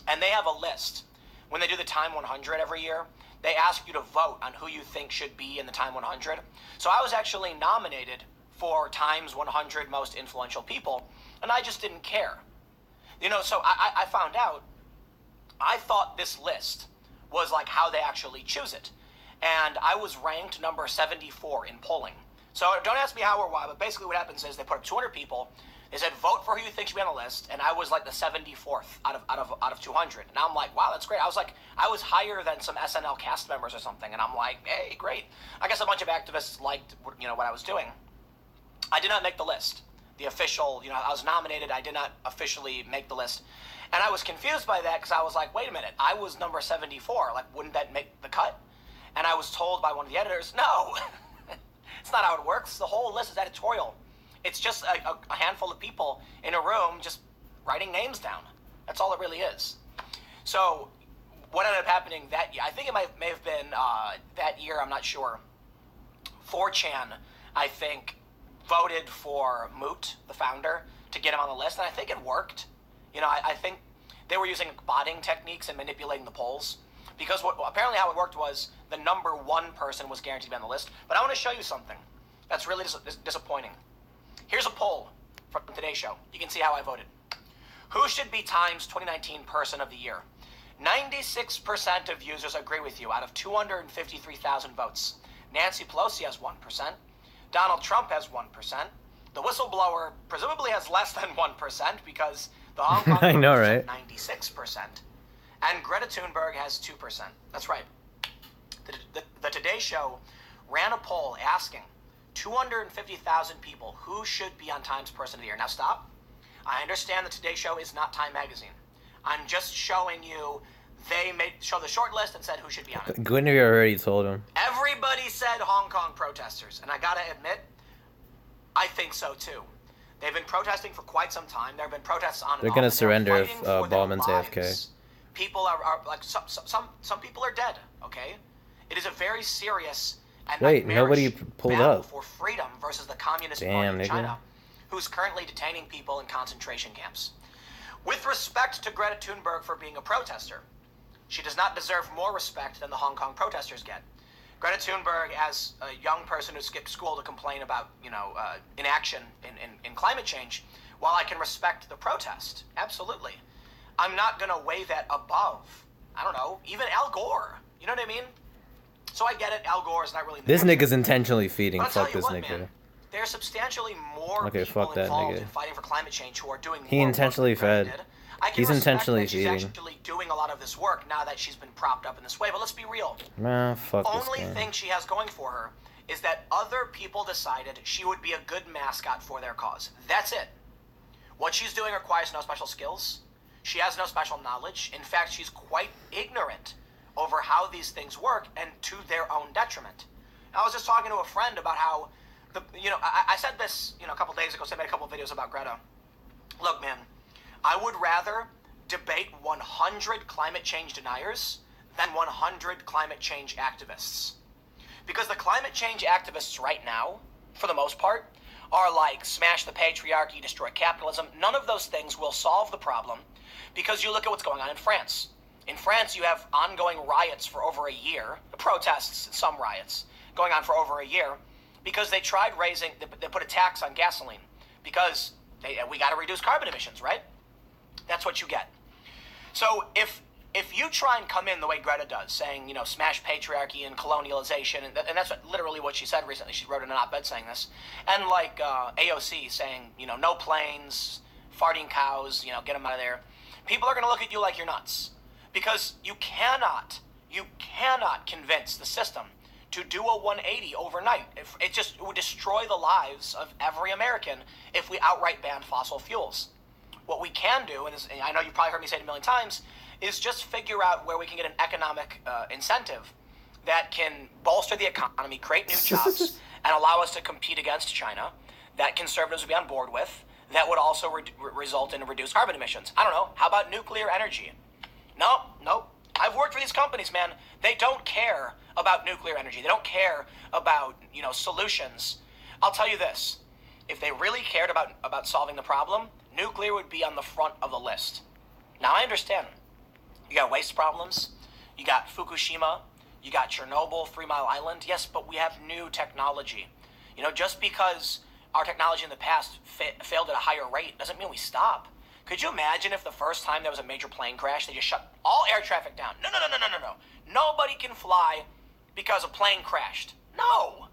and they have a list. When they do the Time 100 every year, they ask you to vote on who you think should be in the Time 100. So I was actually nominated for Time's 100 most influential people, and I just didn't care. You know, so I found out, I thought this list was like how they actually choose it. And I was ranked number 74 in polling. So don't ask me how or why, but basically what happens is they put up 200 people. They said, vote for who you think should be on the list, and I was like the 74th out of 200. And I'm like, wow, that's great. I was higher than some SNL cast members or something, and I'm like, hey, great. I guess a bunch of activists liked, you know, what I was doing. I did not make the list. The official, you know, I was nominated. I did not officially make the list, and I was confused by that because I was like, wait a minute, I was number 74. Like, wouldn't that make the cut? And I was told by one of the editors, no, it's not how it works. The whole list is editorial. It's just a handful of people in a room just writing names down. That's all it really is. So what ended up happening that year, I think it may have been that year, I'm not sure. 4chan, I think, voted for Moot, the founder, to get him on the list, and I think it worked. You know, I think they were using botting techniques and manipulating the polls. Because apparently how it worked was the number 1 person was guaranteed to be on the list. But I want to show you something that's really disappointing. Here's a poll from Today's Show. You can see how I voted. Who should be Time's 2019 Person of the Year? 96% of users agree with you out of 253,000 votes. Nancy Pelosi has 1%. Donald Trump has 1%. The whistleblower presumably has less than 1% because the Hong Kong I know, right? 96%. And Greta Thunberg has 2%. That's right. The Today Show ran a poll asking 250,000 people who should be on Time's Person of the Year. Now stop. I understand the Today Show is not Time Magazine. I'm just showing you they show the short list and said who should be on it. Guinevere already told him. Everybody said Hong Kong protesters, and I gotta admit, I think so too. They've been protesting for quite some time. There have been protests on and They're off, gonna and surrender if fighting for their Ballman's lives. AFK. People are like some people are dead. Okay, it is a very serious and Wait, nobody nightmarish pulled battle up. for freedom versus the Communist Damn, Party of nigga. China, who's currently detaining people in concentration camps. With respect to Greta Thunberg for being a protester, she does not deserve more respect than the Hong Kong protesters get. Greta Thunberg, as a young person who skipped school to complain about, inaction in climate change, while I can respect the protest, absolutely, I'm not going to weigh that above, I don't know, even Al Gore. You know what I mean? So I get it, Al Gore is not really... This nigga's intentionally feeding. But I'll tell Fuck you this what, nigga. man, there are substantially more Okay, people fuck that involved nigga. in fighting for climate change who are doing He more intentionally work than Greta fed. did. I can He's respect intentionally that she's feeding. actually doing a lot of this work now that she's been propped up in this way, but let's be real. Nah, fuck this Only guy. thing she has going for her is that other people decided she would be a good mascot for their cause. That's it. What she's doing requires no special skills. She has no special knowledge. In fact, she's quite ignorant over how these things work and to their own detriment. I was just talking to a friend about how, I said this, a couple days ago, so I made a couple videos about Greta. Look, man, I would rather debate 100 climate change deniers than 100 climate change activists. Because the climate change activists right now, for the most part, are like smash the patriarchy, destroy capitalism. None of those things will solve the problem because you look at what's going on in France. In France, you have ongoing riots for over a year, protests, some riots, going on for over a year, because they tried raising, they put a tax on gasoline because we got to reduce carbon emissions, right? That's what you get. So if you try and come in the way Greta does, saying, smash patriarchy and colonialization, and that's literally what she said recently. She wrote in an op-ed saying this. And like AOC saying, no planes, farting cows, get them out of there. People are going to look at you like you're nuts. Because you cannot convince the system to do a 180 overnight. It would destroy the lives of every American if we outright banned fossil fuels. What we can do, and I know you've probably heard me say it a million times, is just figure out where we can get an economic incentive that can bolster the economy, create new jobs, and allow us to compete against China, that conservatives would be on board with, that would also result in reduced carbon emissions. I don't know. How about nuclear energy? No. I've worked for these companies, man. They don't care about nuclear energy. They don't care about, solutions. I'll tell you this. If they really cared about solving the problem, nuclear would be on the front of the list. Now, I understand. You got waste problems. You got Fukushima. You got Chernobyl, 3 Mile Island. Yes, but we have new technology. Just because our technology in the past failed at a higher rate doesn't mean we stop. Could you imagine if the first time there was a major plane crash, they just shut all air traffic down? No. Nobody can fly because a plane crashed. No.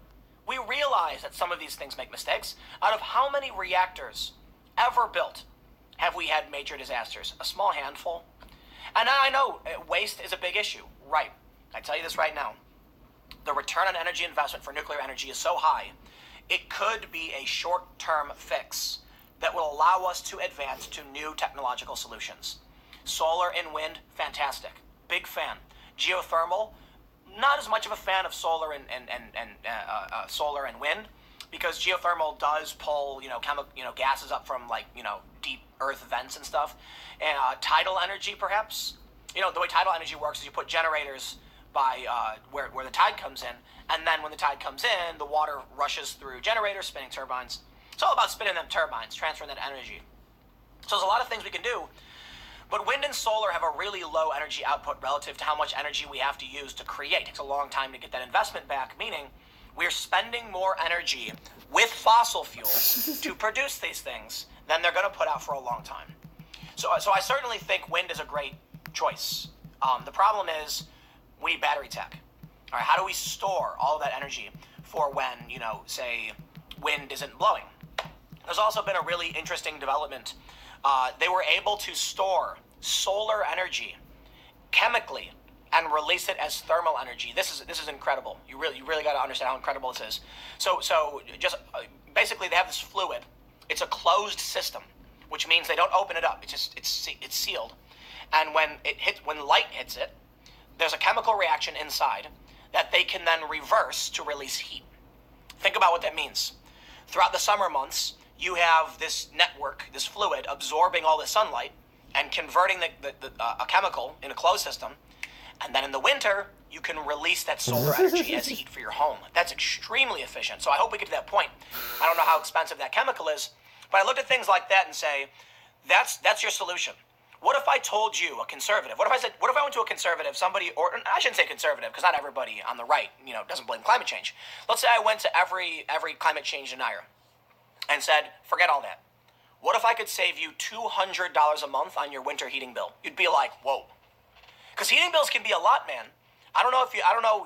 We realize that some of these things make mistakes. Out of how many reactors ever built have we had major disasters? A small handful. And I know waste is a big issue. Right. I tell you this right now. The return on energy investment for nuclear energy is so high, it could be a short-term fix that will allow us to advance to new technological solutions. Solar and wind, fantastic. Big fan. Geothermal, not as much of a fan of solar and solar and wind, because geothermal does pull, gases up from deep earth vents and stuff. And tidal energy, perhaps. The way tidal energy works is you put generators by where the tide comes in, and then when the tide comes in, the water rushes through generators, spinning turbines. It's all about spinning them turbines, transferring that energy. So there's a lot of things we can do, but wind and solar have a really low energy output relative to how much energy we have to use to create. It takes a long time to get that investment back, meaning we're spending more energy with fossil fuels to produce these things than they're going to put out for a long time. So I certainly think wind is a great choice. The problem is we need battery tech. All right, how do we store all of that energy for when, say, wind isn't blowing? There's also been a really interesting development. They were able to store solar energy chemically and release it as thermal energy. This is incredible. You really got to understand how incredible this is. So just basically they have this fluid. It's a closed system, which means they don't open it up. It's sealed, and when light hits it, there's a chemical reaction inside that they can then reverse to release heat. Think about what that means. Throughout the summer months, you have this network, this fluid, absorbing all the sunlight and converting a chemical in a closed system. And then in the winter, you can release that solar energy as heat for your home. That's extremely efficient. So I hope we get to that point. I don't know how expensive that chemical is, but I looked at things like that and say, that's your solution. What if I told you, a conservative, what if I went to a conservative, somebody, or I shouldn't say conservative, because not everybody on the right, doesn't blame climate change. Let's say I went to every climate change denier and said, forget all that. What if I could save you $200 a month on your winter heating bill? You'd be like, whoa. Because heating bills can be a lot, man. I don't know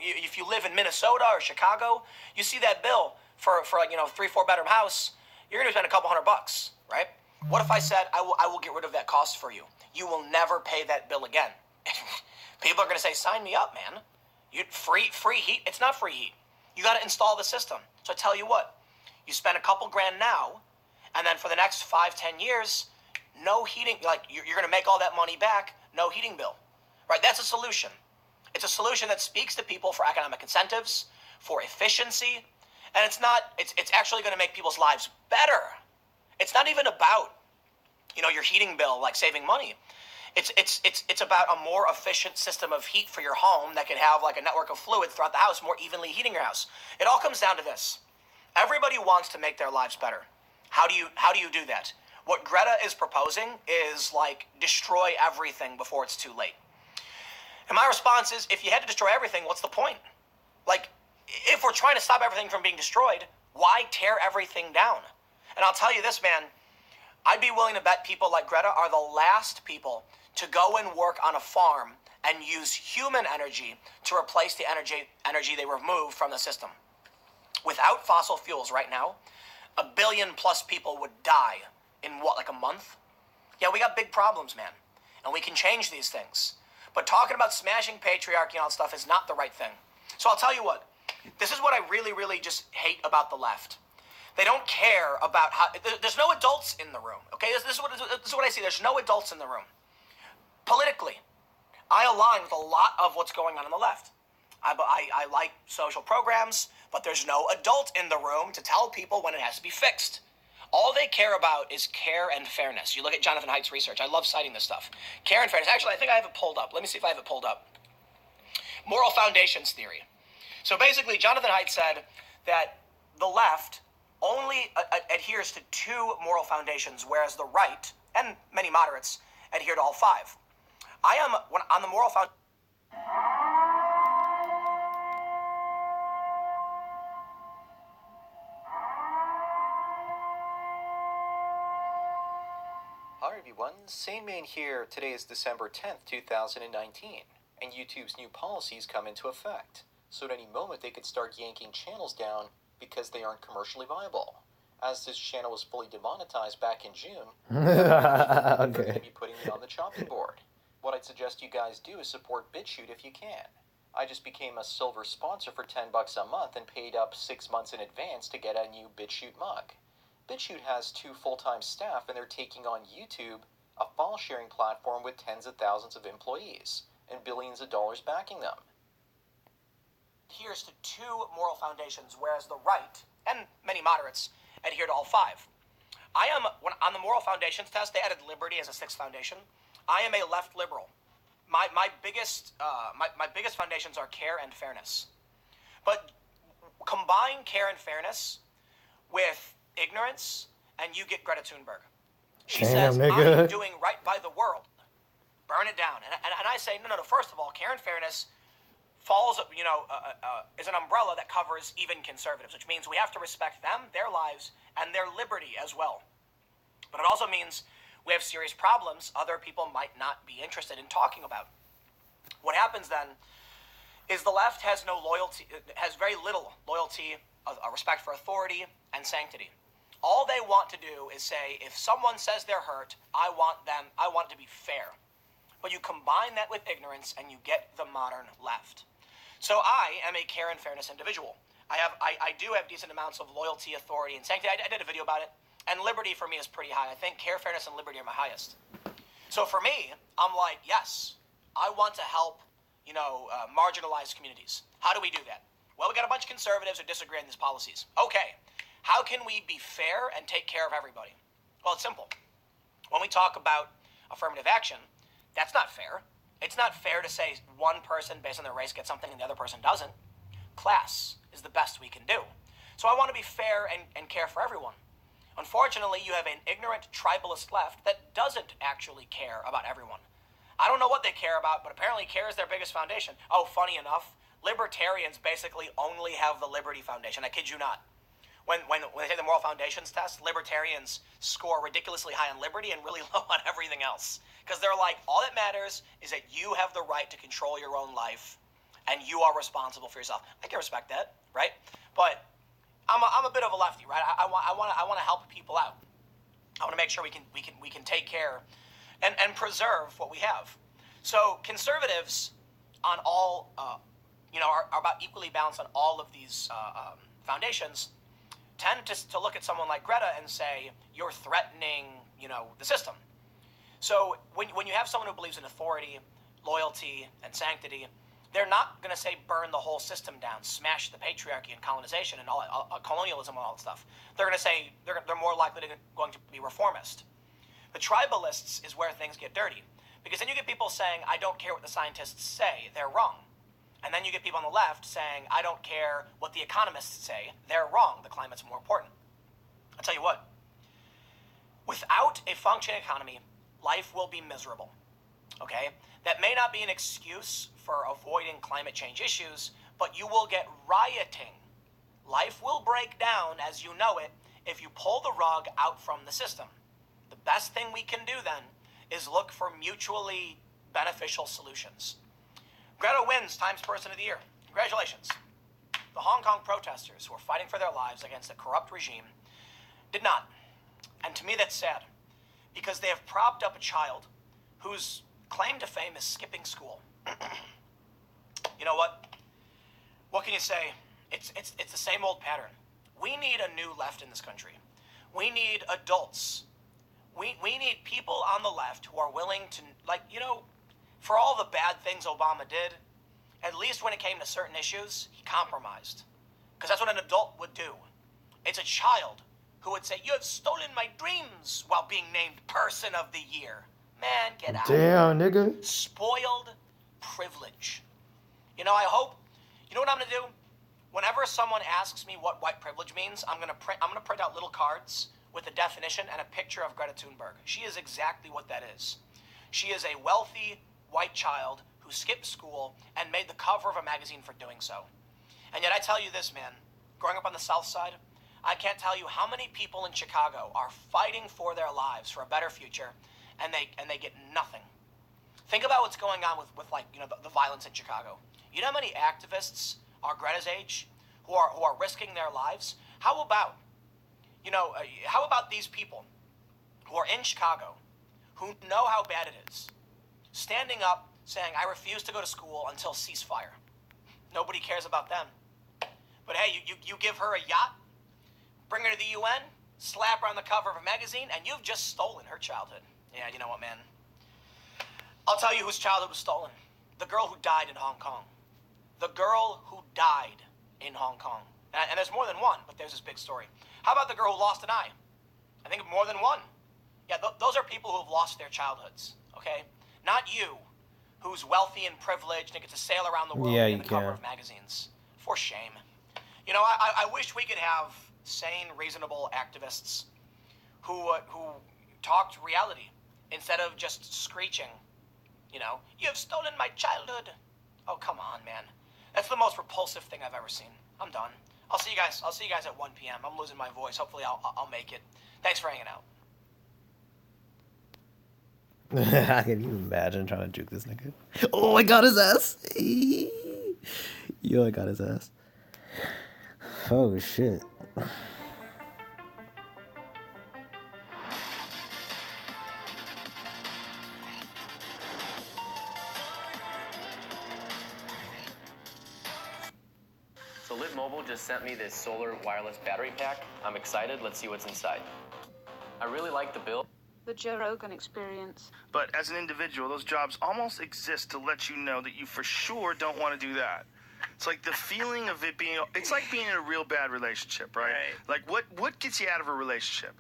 if you live in Minnesota or Chicago, you see that bill for a 3-4 bedroom house, you're gonna spend a couple $100, right? What if I said I will get rid of that cost for you? You will never pay that bill again. People are gonna say, sign me up, man. Free heat? It's not free heat. You got to install the system. So I tell you what, you spend a couple grand now, and then for the next 5-10 years, no heating. You're gonna make all that money back, no heating bill. Right, that's a solution. It's a solution that speaks to people for economic incentives, for efficiency, and it's actually going to make people's lives better. It's not even about, your heating bill, like saving money. It's about a more efficient system of heat for your home that can have like a network of fluid throughout the house, more evenly heating your house. It all comes down to this. Everybody wants to make their lives better. How do you do that? What Greta is proposing is destroy everything before it's too late. And my response is, if you had to destroy everything, what's the point? if we're trying to stop everything from being destroyed, why tear everything down? And I'll tell you this, man, I'd be willing to bet people like Greta are the last people to go and work on a farm and use human energy to replace the energy they remove from the system. Without fossil fuels right now, 1 billion plus people would die in what, like a month? Yeah, we got big problems, man. And we can change these things. But talking about smashing patriarchy and all that stuff is not the right thing. So I'll tell you what, this is what I really, really just hate about the left. They don't care about how, there's no adults in the room, okay? This is what I see, there's no adults in the room. Politically, I align with a lot of what's going on the left. I like social programs, but there's no adult in the room to tell people when it has to be fixed. All they care about is care and fairness. You look at Jonathan Haidt's research. I love citing this stuff. Care and fairness. Actually, I think I have it pulled up. Let me see if I have it pulled up. Moral foundations theory. So basically, Jonathan Haidt said that the left only adheres to 2 moral foundations, whereas the right, and many moderates, adhere to all 5. I am on the moral foundation. Hi everyone, SaneMan here. Today is December 10th, 2019, and YouTube's new policies come into effect. So at any moment they could start yanking channels down because they aren't commercially viable. As this channel was fully demonetized back in June, they're going to be putting me on the chopping board. What I'd suggest you guys do is support BitChute if you can. I just became a silver sponsor for $10 a month and paid up 6 months in advance to get a new BitChute mug. BitChute has 2 full-time staff and they're taking on YouTube, a file-sharing platform with tens of thousands of employees and billions of dollars backing them. Adheres to 2 moral foundations, whereas the right, and many moderates, adhere to all 5. I am, on the moral foundations test, they added liberty as a 6th foundation. I am a left liberal. My biggest foundations are care and fairness. But combine care and fairness with ignorance, and you get Greta Thunberg. She says, I'm doing right by the world. Burn it down. And I say, no. First of all, care and fairness falls, is an umbrella that covers even conservatives, which means we have to respect them, their lives, and their liberty as well. But it also means we have serious problems other people might not be interested in talking about. What happens then is the left has no loyalty, has very little loyalty, respect for authority, and sanctity. All they want to do is say, if someone says they're hurt, I want it to be fair. But you combine that with ignorance and you get the modern left. So I am a care and fairness individual. I do have decent amounts of loyalty, authority, and sanctity. I did a video about it. And liberty for me is pretty high. I think care, fairness, and liberty are my highest. So for me, I'm like, yes, I want to help, marginalized communities. How do we do that? Well, we got a bunch of conservatives who disagree on these policies. Okay, how can we be fair and take care of everybody? Well, it's simple. When we talk about affirmative action, that's not fair. It's not fair to say one person based on their race gets something and the other person doesn't. Class is the best we can do. So I want to be fair and care for everyone. Unfortunately, you have an ignorant tribalist left that doesn't actually care about everyone. I don't know what they care about, but apparently care is their biggest foundation. Oh, funny enough, libertarians basically only have the Liberty Foundation. I kid you not. When they take the moral foundations test, libertarians score ridiculously high on liberty and really low on everything else. Because they're like, all that matters is that you have the right to control your own life and you are responsible for yourself. I can respect that, right? But I'm a bit of a lefty, right? I want to help people out. I want to make sure we can take care and preserve what we have. So conservatives on all are about equally balanced on all of these foundations. Tend to look at someone like Greta and say you're threatening the system. So when you have someone who believes in authority, loyalty, and sanctity, they're not going to say burn the whole system down, smash the patriarchy and colonization and all colonialism and all that stuff. They're going to say they're more likely going to be reformist. The tribalists is where things get dirty, because then you get people saying, I don't care what the scientists say, they're wrong. And then you get people on the left saying, I don't care what the economists say, they're wrong, the climate's more important. I'll tell you what, without a functioning economy, life will be miserable, okay? That may not be an excuse for avoiding climate change issues, but you will get rioting. Life will break down as you know it if you pull the rug out from the system. The best thing we can do then is look for mutually beneficial solutions. Greta wins Times Person of the Year. Congratulations. The Hong Kong protesters who are fighting for their lives against a corrupt regime did not. And to me that's sad, because they have propped up a child whose claim to fame is skipping school. You know what? What can you say? It's the same old pattern. We need a new left in this country. We need adults. We need people on the left who are willing to, like, you know, for all the bad things Obama did, at least when it came to certain issues, he compromised. Because that's what an adult would do. It's a child who would say, "You have stolen my dreams," while being named Person of the Year. Man, get out. Damn, nigga. Spoiled privilege. You know, I hope, you know what I'm going to do? Whenever someone asks me what white privilege means, I'm gonna print out little cards with a definition and a picture of Greta Thunberg. She is exactly what that is. She is a wealthy white child who skipped school and made the cover of a magazine for doing so. And yet I tell you this, man, growing up on the South Side, I can't tell you how many people in Chicago are fighting for their lives for a better future, and they get nothing. Think about what's going on with like, you know, the violence in Chicago. You know how many activists are Greta's age who are risking their lives? How about, you know, how about these people who are in Chicago who know how bad it is, standing up saying, "I refuse to go to school until ceasefire"? Nobody cares about them. But hey, you give her a yacht, bring her to the UN, slap her on the cover of a magazine, and you've just stolen her childhood. Yeah, you know what, man? I'll tell you whose childhood was stolen. The girl who died in Hong Kong. The girl who died in Hong Kong. And there's more than one, but there's this big story. How about the girl who lost an eye? I think more than one. Yeah, those are people who have lost their childhoods, okay? Not you, who's wealthy and privileged and get to sail around the world in the cover of magazines. For shame. You know, I wish we could have sane, reasonable activists who talked reality instead of just screeching, you know, "You have stolen my childhood." Oh, come on, man. That's the most repulsive thing I've ever seen. I'm done. I'll see you guys at 1 p.m. I'm losing my voice. Hopefully I'll make it. Thanks for hanging out. Can you imagine trying to juke this nigga? Oh, I got his ass. Yo, I got his ass. Oh, shit. So Lit Mobile just sent me this solar wireless battery pack. I'm excited. Let's see what's inside. I really like the build. The Joe Rogan Experience. But as an individual, those jobs almost exist to let you know that you for sure don't want to do that. It's like the feeling of it being, it's like being in a real bad relationship, right? Like what gets you out of a relationship?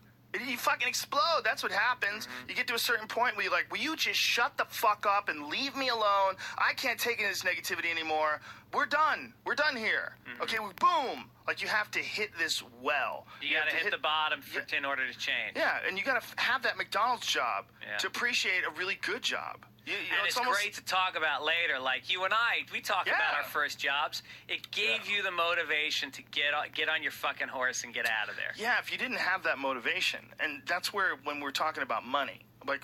You fucking explode. That's what happens. You get to a certain point where you're like, will you just shut the fuck up and leave me alone? I can't take any of this negativity anymore. We're done. We're done here. Okay, boom. Like, you have to hit this well. You gotta hit the bottom in order to change. Yeah, and you gotta have that McDonald's job to appreciate a really good job. You know, and it's great to talk about later. Like you and I, we talk about our first jobs. It gave you the motivation to get on your fucking horse and get out of there. Yeah, if you didn't have that motivation, and that's where, when we're talking about money, like,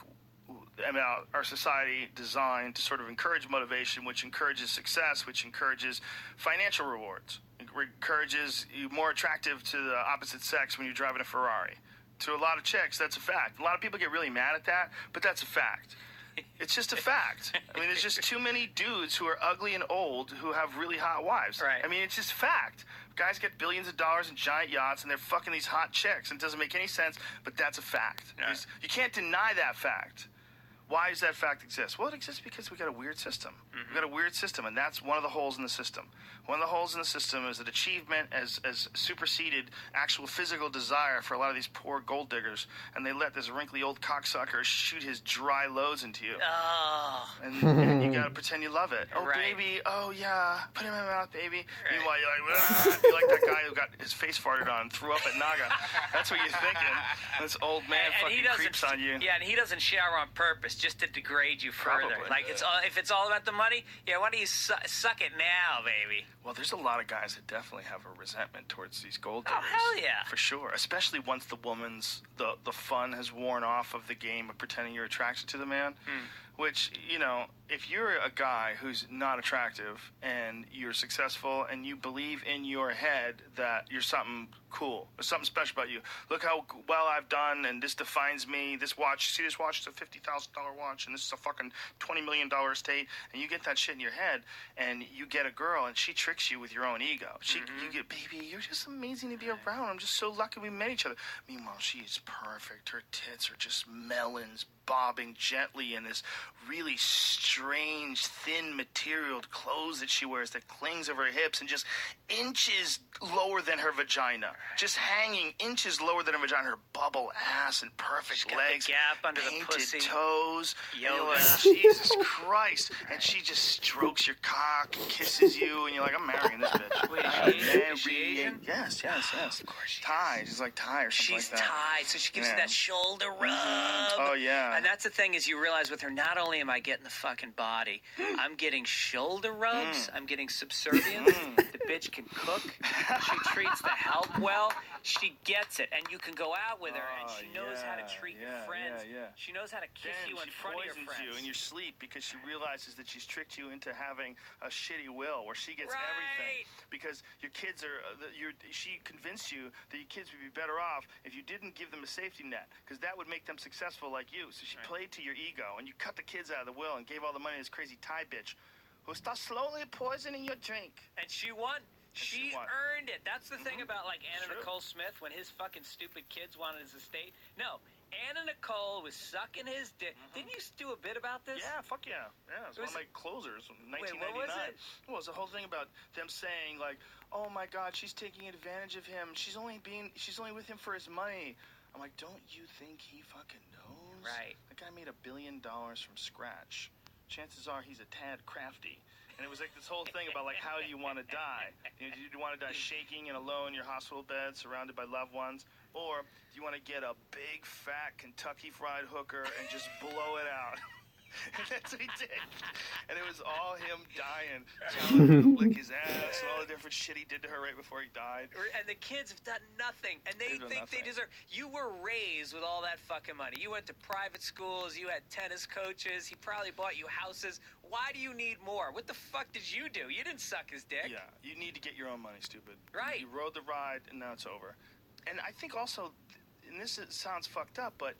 I mean, our society designed to sort of encourage motivation, which encourages success, which encourages financial rewards. It encourages you more attractive to the opposite sex when you're driving a Ferrari. To a lot of chicks, that's a fact. A lot of people get really mad at that, but that's a fact. It's just a fact. I mean, there's just too many dudes who are ugly and old who have really hot wives. Right. I mean, it's just fact. Guys get billions of dollars in giant yachts, and they're fucking these hot chicks. And it doesn't make any sense, but that's a fact. Yeah. You can't deny that fact. Why does that fact exist? Well, it exists because we got a weird system. We got a weird system, and that's one of the holes in the system. One of the holes in the system is that achievement has superseded actual physical desire for a lot of these poor gold diggers, and they let this wrinkly old cocksucker shoot his dry loads into you. Oh. And you gotta pretend you love it. Oh, baby. Oh, yeah. Put him in my mouth, baby. Right. Meanwhile, you're like that guy who got his face farted on and threw up at Naga. That's what you're thinking. This old man fucking creeps on you. Yeah, and he doesn't shower on purpose. just to degrade you further. Probably. Like if it's all about the money, yeah, why don't you suck it now, baby? Well, there's a lot of guys that definitely have a resentment towards these gold diggers. Oh, hell yeah. For sure. Especially once the woman's, the fun has worn off of the game of pretending you're attracted to the man. Which, you know, if you're a guy who's not attractive and you're successful and you believe in your head that you're something cool, there's something special about you. Look how well I've done and this defines me. This watch, see this watch? It's a $50,000 watch and this is a fucking $20 million estate. And you get that shit in your head and you get a girl and she tricks you with your own ego. You get, baby, you're just amazing to be around. I'm just so lucky we met each other. Meanwhile, she is perfect. Her tits are just melons bobbing gently in this really strange, thin materialed clothes that she wears that clings over her hips and just inches lower than her vagina. Just hanging inches lower than her vagina. Her bubble ass and perfect She's got legs. the gap under the painted pussy. toes. Yoga. You're like, Jesus Christ. And she just strokes your cock and kisses you and you're like, I'm marrying this bitch. Wait, is she Asian? Yes. Of course. Thai. She's like Thai or something She's like that. Thai, so she gives you that shoulder rub. Oh, yeah. And that's the thing is you realize with her, not only am I getting the fucking body, I'm getting shoulder rubs, I'm getting subservience, the bitch can cook, she treats the help well, she gets it, and you can go out with her, and she knows how to treat your friends. She knows how to kiss Then you in she front of your poisons friends. you in your sleep because she realizes that she's tricked you into having a shitty will where she gets everything. Because your kids are, she convinced you that your kids would be better off if you didn't give them a safety net because that would make them successful like you. So she played to your ego and you cut the kids out of the will and gave all the money to this crazy Thai bitch who starts slowly poisoning your drink. And she won. She earned it. That's the thing about like Anna Nicole Smith when his fucking stupid kids wanted his estate. No, Anna Nicole was sucking his dick. Didn't you do a bit about this? Yeah, fuck yeah. Yeah, it was one of my closers from 1999. Wait, what was it? Well, it was the whole thing about them saying like, oh my God, she's taking advantage of him. She's only with him for his money. I'm like, don't you think he fucking knows? Right. That guy made $1 billion from scratch. Chances are he's a tad crafty. And it was like this whole thing about like, how do you want to die? You know, do you want to die shaking and alone in your hospital bed, surrounded by loved ones, or do you want to get a big fat Kentucky Fried hooker and just blow it out? And that's what he did. And it was all him dying, telling her to lick his ass and all the different shit he did to her right before he died. And the kids have done nothing, and they think they deserve. You were raised with all that fucking money. You went to private schools. You had tennis coaches. He probably bought you houses. Why do you need more? What the fuck did you do? You didn't suck his dick. Yeah, you need to get your own money, stupid. Right. You rode the ride, and now it's over. And I think also, and this sounds fucked up, but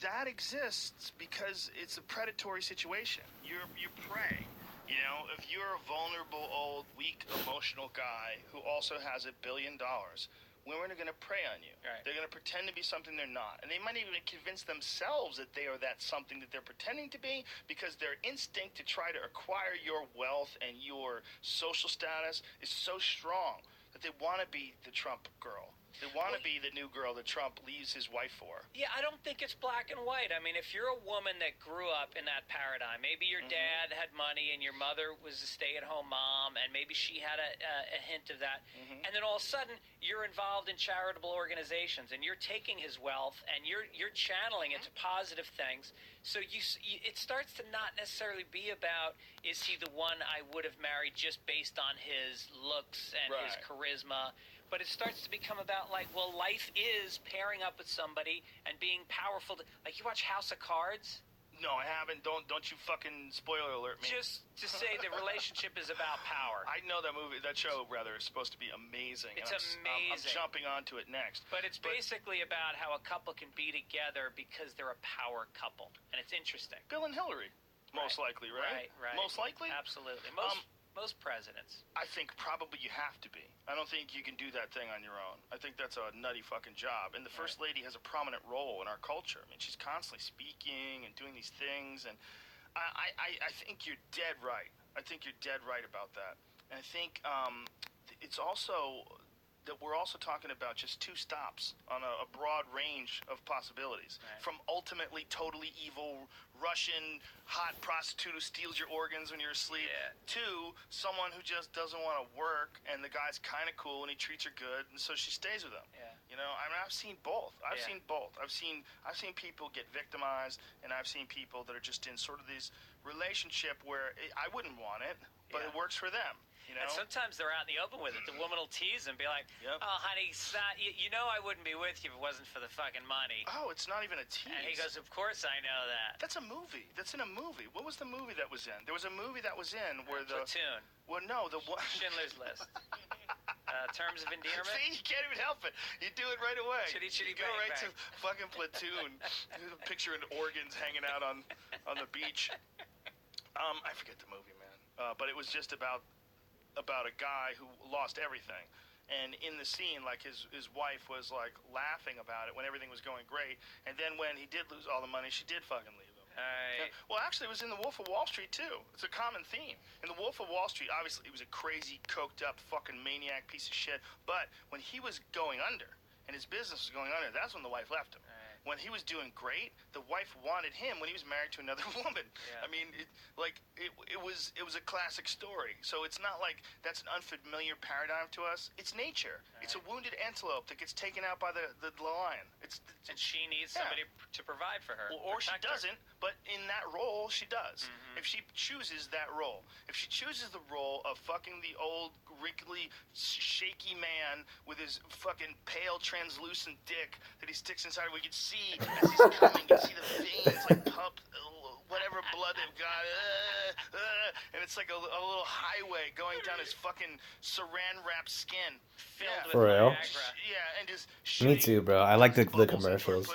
that exists because it's a predatory situation. You prey. You know, if you're a vulnerable, old, weak, emotional guy who also has $1 billion, women are going to prey on you. Right. They're going to pretend to be something they're not. And they might even convince themselves that they are that something that they're pretending to be because their instinct to try to acquire your wealth and your social status is so strong that they want to be the Trump girl. They want to be the new girl that Trump leaves his wife for. Yeah, I don't think it's black and white. I mean, if you're a woman that grew up in that paradigm, maybe your dad had money and your mother was a stay-at-home mom, and maybe she had a hint of that, and then all of a sudden you're involved in charitable organizations, and you're taking his wealth and you're channeling it to positive things. So it starts to not necessarily be about, is he the one I would have married just based on his looks and his charisma? But it starts to become about like, well, life is pairing up with somebody and being powerful. Like you watch House of Cards. No, I haven't. Don't you fucking spoiler alert me. Just to say the relationship is about power. I know that show is supposed to be amazing. It's amazing. I'm jumping onto it next. But it's basically about how a couple can be together because they're a power couple, and it's interesting. Bill and Hillary, most likely, right? Right. Most likely? Absolutely. Most presidents. I think probably you have to be. I don't think you can do that thing on your own. I think that's a nutty fucking job. And the First Lady has a prominent role in our culture. I mean, she's constantly speaking and doing these things. And I think you're dead right. I think you're dead right about that. And I think it's also that we're also talking about just 2 stops on a broad range of possibilities. Right. From ultimately totally evil Russian hot prostitute who steals your organs when you're asleep, to someone who just doesn't want to work, and the guy's kind of cool and he treats her good, and so she stays with him. Yeah. You know, I mean, I've seen both. I've seen people get victimized, and I've seen people that are just in sort of this relationship where I wouldn't want it, but it works for them. You know? And sometimes they're out in the open with it. The woman will tease and be like, "Oh, honey, you know I wouldn't be with you if it wasn't for the fucking money." Oh, it's not even a tease. And he goes, "Of course I know that." That's a movie. That's in a movie. What was the movie that was in? There was a movie that was in where the Platoon. Well, no, the one. Schindler's List. Terms of Endearment. See, you can't even help it. You do it right away. Chitty chitty you go bang right bang. to fucking Platoon. There's a picture of organs hanging out on the beach. I forget the movie, man. But it was just about a guy who lost everything. And in the scene, like, his wife was, like, laughing about it when everything was going great. And then when he did lose all the money, she did fucking leave him. Right. Well, actually, it was in The Wolf of Wall Street, too. It's a common theme. In The Wolf of Wall Street, obviously, he was a crazy, coked-up fucking maniac piece of shit. But when he was going under, and his business was going under, that's when the wife left him. Right. When he was doing great, the wife wanted him when he was married to another woman. Yeah. I mean, it was a classic story. So it's not like that's an unfamiliar paradigm to us. It's nature. Right. It's a wounded antelope that gets taken out by the lion. And she needs somebody to provide for her. Or she protect her. doesn't, but in that role, she does. Mhm. If she chooses that role. If she chooses the role of fucking the old, wrinkly, shaky man with his fucking pale, translucent dick that he sticks inside, we can see as he's coming, you can see the veins, like pump, whatever blood they've got, and it's like a little highway going down his fucking saran-wrapped skin. Filled For real? Yeah, and just Me too, bro. I like the commercials.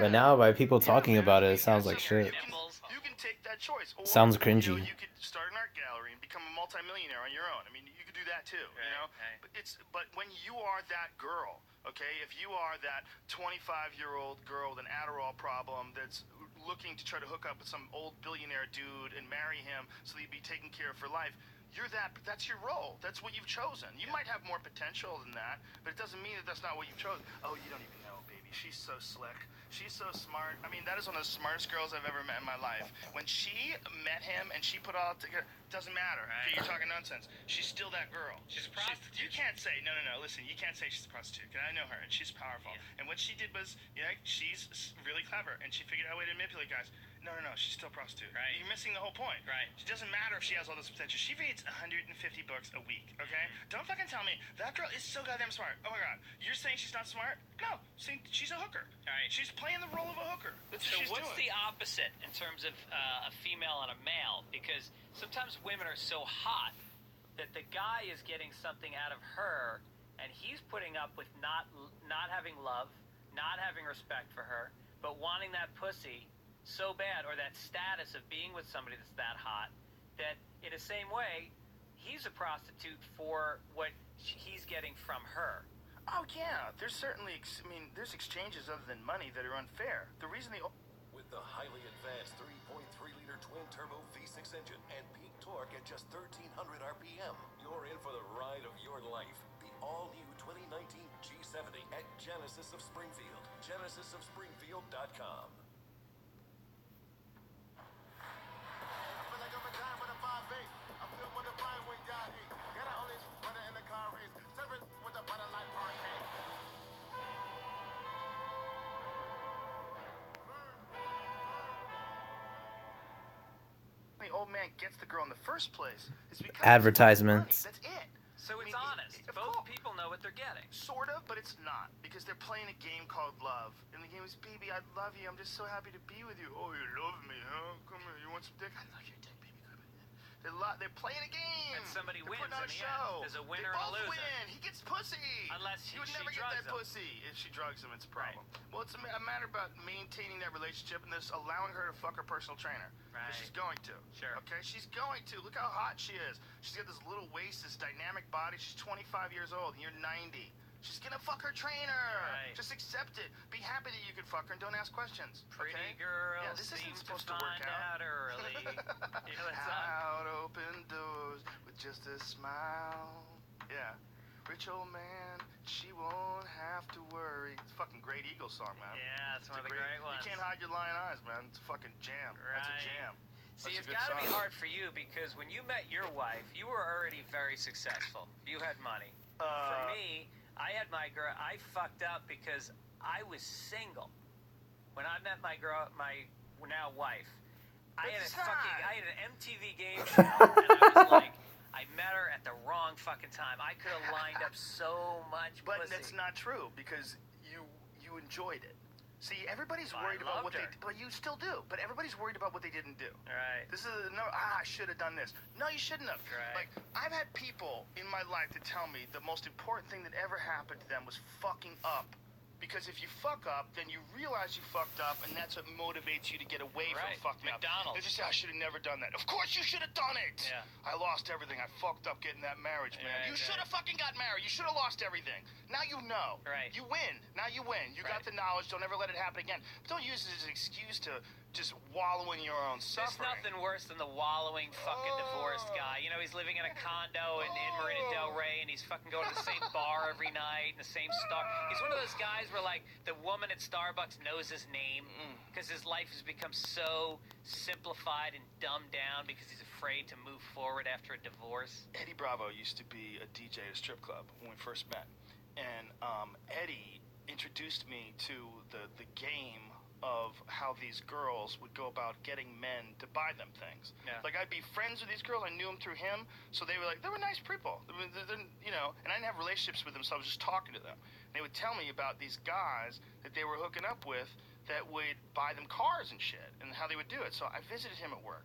But now, by people talking about it, it sounds like shit. You can take that choice. Or, Sounds cringy. You know, you could start an art gallery and become a multimillionaire on your own. I mean, you could do that too. You know, but when you are that girl, okay, if you are that 25-year-old girl with an Adderall problem that's looking to try to hook up with some old billionaire dude and marry him so that you'd be taken care of for life. That's your role. That's what you've chosen. You might have more potential than that, but it doesn't mean that that's not what you've chosen. Oh, you don't even know, baby. She's so slick. She's so smart. I mean, that is one of the smartest girls I've ever met in my life. When she met him and she put all together, doesn't matter. Okay, you're talking nonsense. She's still that girl. She's a prostitute. You can't say, no. Listen, you can't say she's a prostitute, because I know her, and she's powerful. Yeah. And what she did was, she's really clever, and she figured out a way to manipulate guys. No, she's still a prostitute. Right. You're missing the whole point. Right. It doesn't matter if she has all this potential. She reads 150 books a week, okay? Don't fucking tell me, that girl is so goddamn smart. Oh my god. You're saying she's not smart? No. She's a hooker. All right. She's playing the role of a hooker. That's So what she's what's doing. the opposite in terms of a female and a male? Because sometimes women are so hot that the guy is getting something out of her, and he's putting up with not having love, not having respect for her, but wanting that pussy so bad, or that status of being with somebody that's that hot, that in the same way, he's a prostitute for what he's getting from her. Oh yeah, there's certainly, there's exchanges other than money that are unfair. The reason With the highly advanced 3.3-liter twin-turbo V6 engine and peak torque at just 1,300 RPM, you're in for the ride of your life. The all-new 2019 G70 at Genesis of Springfield. GenesisofSpringfield.com. the old man gets the girl in the first place is because Advertisements. That's it. So it's honest. Both people know what they're getting. Sort of, but it's not. Because they're playing a game called love. And the game is, baby, I love you. I'm just so happy to be with you. Oh, you love me, huh? Come here. You want some dick? I love your dick, baby. Come here. They're playing a game. And somebody They're wins putting on in a the show. end. There's a winner they and a both loser. win. He gets pussy. Unless you would she never get drugs that him. pussy. If she drugs him, it's a problem. Right. Well, it's a matter about maintaining that relationship and this allowing her to fuck her personal trainer. Right. She's going to. Sure. Okay? She's going to. Look how hot she is. She's got this little waist, this dynamic body. She's 25 years old, and you're 90. She's gonna fuck her trainer. Right. Just accept it. Be happy that you can fuck her and don't ask questions. Pretty okay? girls Yeah, this seem isn't supposed to to work find out early. You know that song? Out open doors with just a smile. Yeah. Rich old man, she won't have to worry. It's a fucking great Eagles song, man. Yeah, it's one of the great ones. You can't hide your lion eyes, man. It's a fucking jam. Right. That's a jam. See, That's it's got to be hard for you because when you met your wife, you were already very successful. You had money. For me, I had my girl. I fucked up because I was single. When I met my girl, my now wife, I had an MTV game show, and I was like, I met her at the wrong fucking time. I could have lined up so much But pussy. that's not true because you enjoyed it. See, everybody's worried about what they did. But you still do. But everybody's worried about what they didn't do. Right. This is I should have done this. No, you shouldn't have. Right. Like, I've had people in my life to tell me the most important thing that ever happened to them was fucking up. Because if you fuck up, then you realize you fucked up, and that's what motivates you to get away from fucking McDonald's. up. They just say, I should have never done that. Of course you should have done it! Yeah. I lost everything. I fucked up getting that marriage, man. Right, You should have fucking got married. You should have lost everything. Now you know. Right. You win. Now you win. You got the knowledge. Don't ever let it happen again. But don't use it as an excuse to just wallow in your own There's suffering. nothing worse than the wallowing fucking divorced guy. You know, he's living in a condo in Marina Del Rey, and he's fucking going to the same bar every night, and the same star. He's one of those guys where, like, the woman at Starbucks knows his name because his life has become so simplified and dumbed down because he's afraid to move forward after a divorce. Eddie Bravo used to be a DJ at a strip club when we first met. And Eddie introduced me to the game of how these girls would go about getting men to buy them things. Yeah. Like, I'd be friends with these girls. I knew them through him. So they were like, they were nice people. You know, and I didn't have relationships with them, so I was just talking to them. And they would tell me about these guys that they were hooking up with that would buy them cars and shit and how they would do it. So I visited him at work.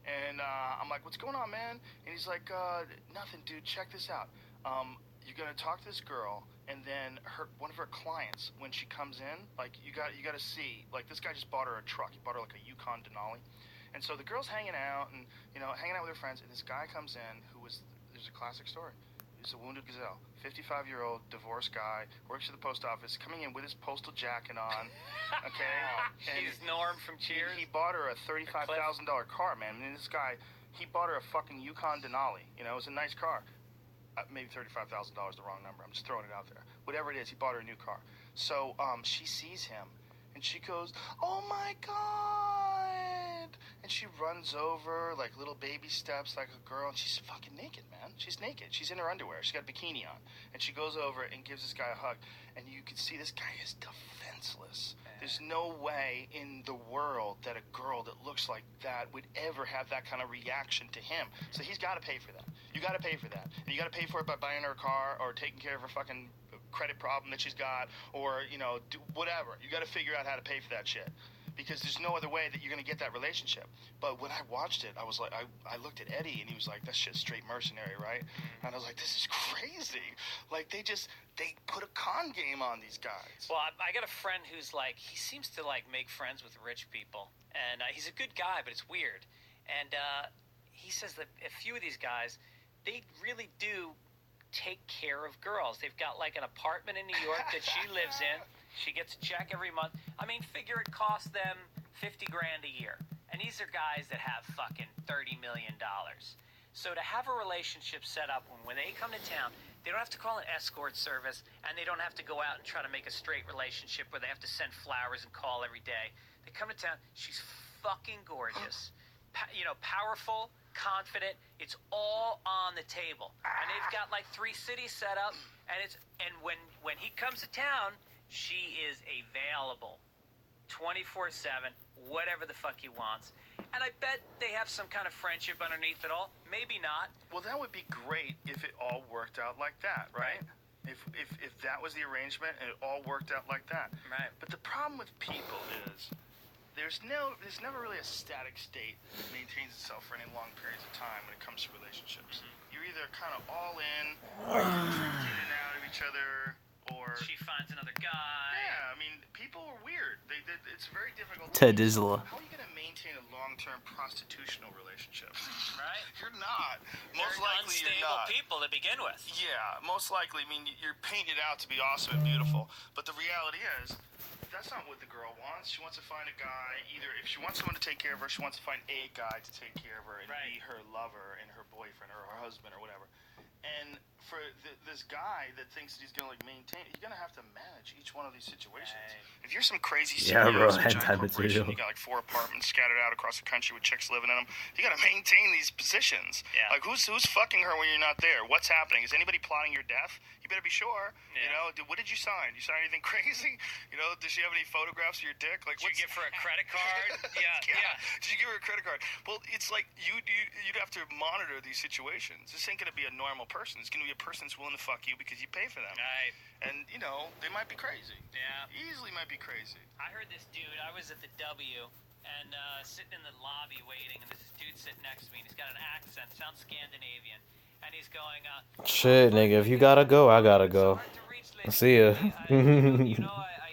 And I'm like, what's going on, man? And he's like, nothing, dude. Check this out. You're going to talk to this girl, and then one of her clients, when she comes in, like, you got to see, like, this guy just bought her a truck. He bought her, like, a Yukon Denali. And so the girl's hanging out and, you know, hanging out with her friends, and this guy comes in there's a classic story. He's a wounded gazelle, 55-year-old divorced guy, works at the post office, coming in with his postal jacket on, okay? And He's Norm from Cheers. He bought her a $35,000 car, man. I mean, this guy, he bought her a fucking Yukon Denali. You know, it was a nice car. Maybe $35,000 the wrong number. I'm just throwing it out there. Whatever it is, he bought her a new car. So she sees him, and she goes, "Oh my God!" And she runs over like little baby steps, like a girl, and she's fucking naked, man. She's naked. She's in her underwear. She's got a bikini on, and she goes over and gives this guy a hug, and you can see this guy is defenseless. There's no way in the world that a girl that looks like that would ever have that kind of reaction to him. So he's got to pay for that. You got to pay for that. And you got to pay for it by buying her a car or taking care of her fucking credit problem that she's got, or, you know, do whatever. You got to figure out how to pay for that shit. Because there's no other way that you're going to get that relationship. But when I watched it, I was like, I looked at Eddie, and he was like, that shit's straight mercenary, right? And I was like, this is crazy. Like, they put a con game on these guys. Well, I got a friend who's like, he seems to like make friends with rich people, and he's a good guy, but it's weird. And he says that a few of these guys, they really do take care of girls. They've got like an apartment in New York that she lives in. She gets a check every month. I mean, figure it costs them $50 grand a year, and these are guys that have fucking $30 million. So to have a relationship set up when they come to town, they don't have to call an escort service, and they don't have to go out and try to make a straight relationship where they have to send flowers and call every day. They come to town. She's fucking gorgeous, powerful, confident. It's all on the table, and they've got like 3 cities set up, and when he comes to town, she is available 24/7, whatever the fuck he wants. And I bet they have some kind of friendship underneath it all. Maybe not. Well, that would be great if it all worked out like that, right? If that was the arrangement and it all worked out like that. Right. But the problem with people is there's never really a static state that maintains itself for any long periods of time when it comes to relationships. You're either kind of all in, or you're drifting in and out of each other, or she finds another guy. Yeah, I mean, people are weird. It's very difficult. Ted Isla. How are you going to maintain a long-term prostitutional relationship? Right? You're not. Most They're likely you're unstable not. people to begin with. Yeah, most likely. I mean, you're painted out to be awesome and beautiful, but the reality is, that's not what the girl wants. She wants to find a guy, either if she wants someone to take care of her, she wants to find a guy to take care of her and be her lover and her boyfriend or her husband or whatever. And for this guy that thinks that he's gonna like maintain, you're gonna have to manage each one of these situations. If you're some crazy Yeah, CEO, bro, some giant hentai corporation, material. you got like 4 apartments scattered out across the country with chicks living in them. You gotta maintain these positions. Yeah. Like who's fucking her when you're not there? What's happening? Is anybody plotting your death? You better be sure. You know, what did you sign? You sign anything crazy? You know, does she have any photographs of your dick? Like, Did you give her a credit card? Yeah. Did you give her a credit card? Well, it's like you'd have to monitor these situations. This ain't gonna be a normal person. It's gonna be a person that's willing to fuck you because you pay for them. Right. And you know, they might be crazy. Yeah. Easily might be crazy. I heard this dude. I was at the W and sitting in the lobby waiting, and this dude sitting next to me, and he's got an accent, sounds Scandinavian, and he's going, Shit, nigga, if you gotta go, I gotta go. See ya. you know,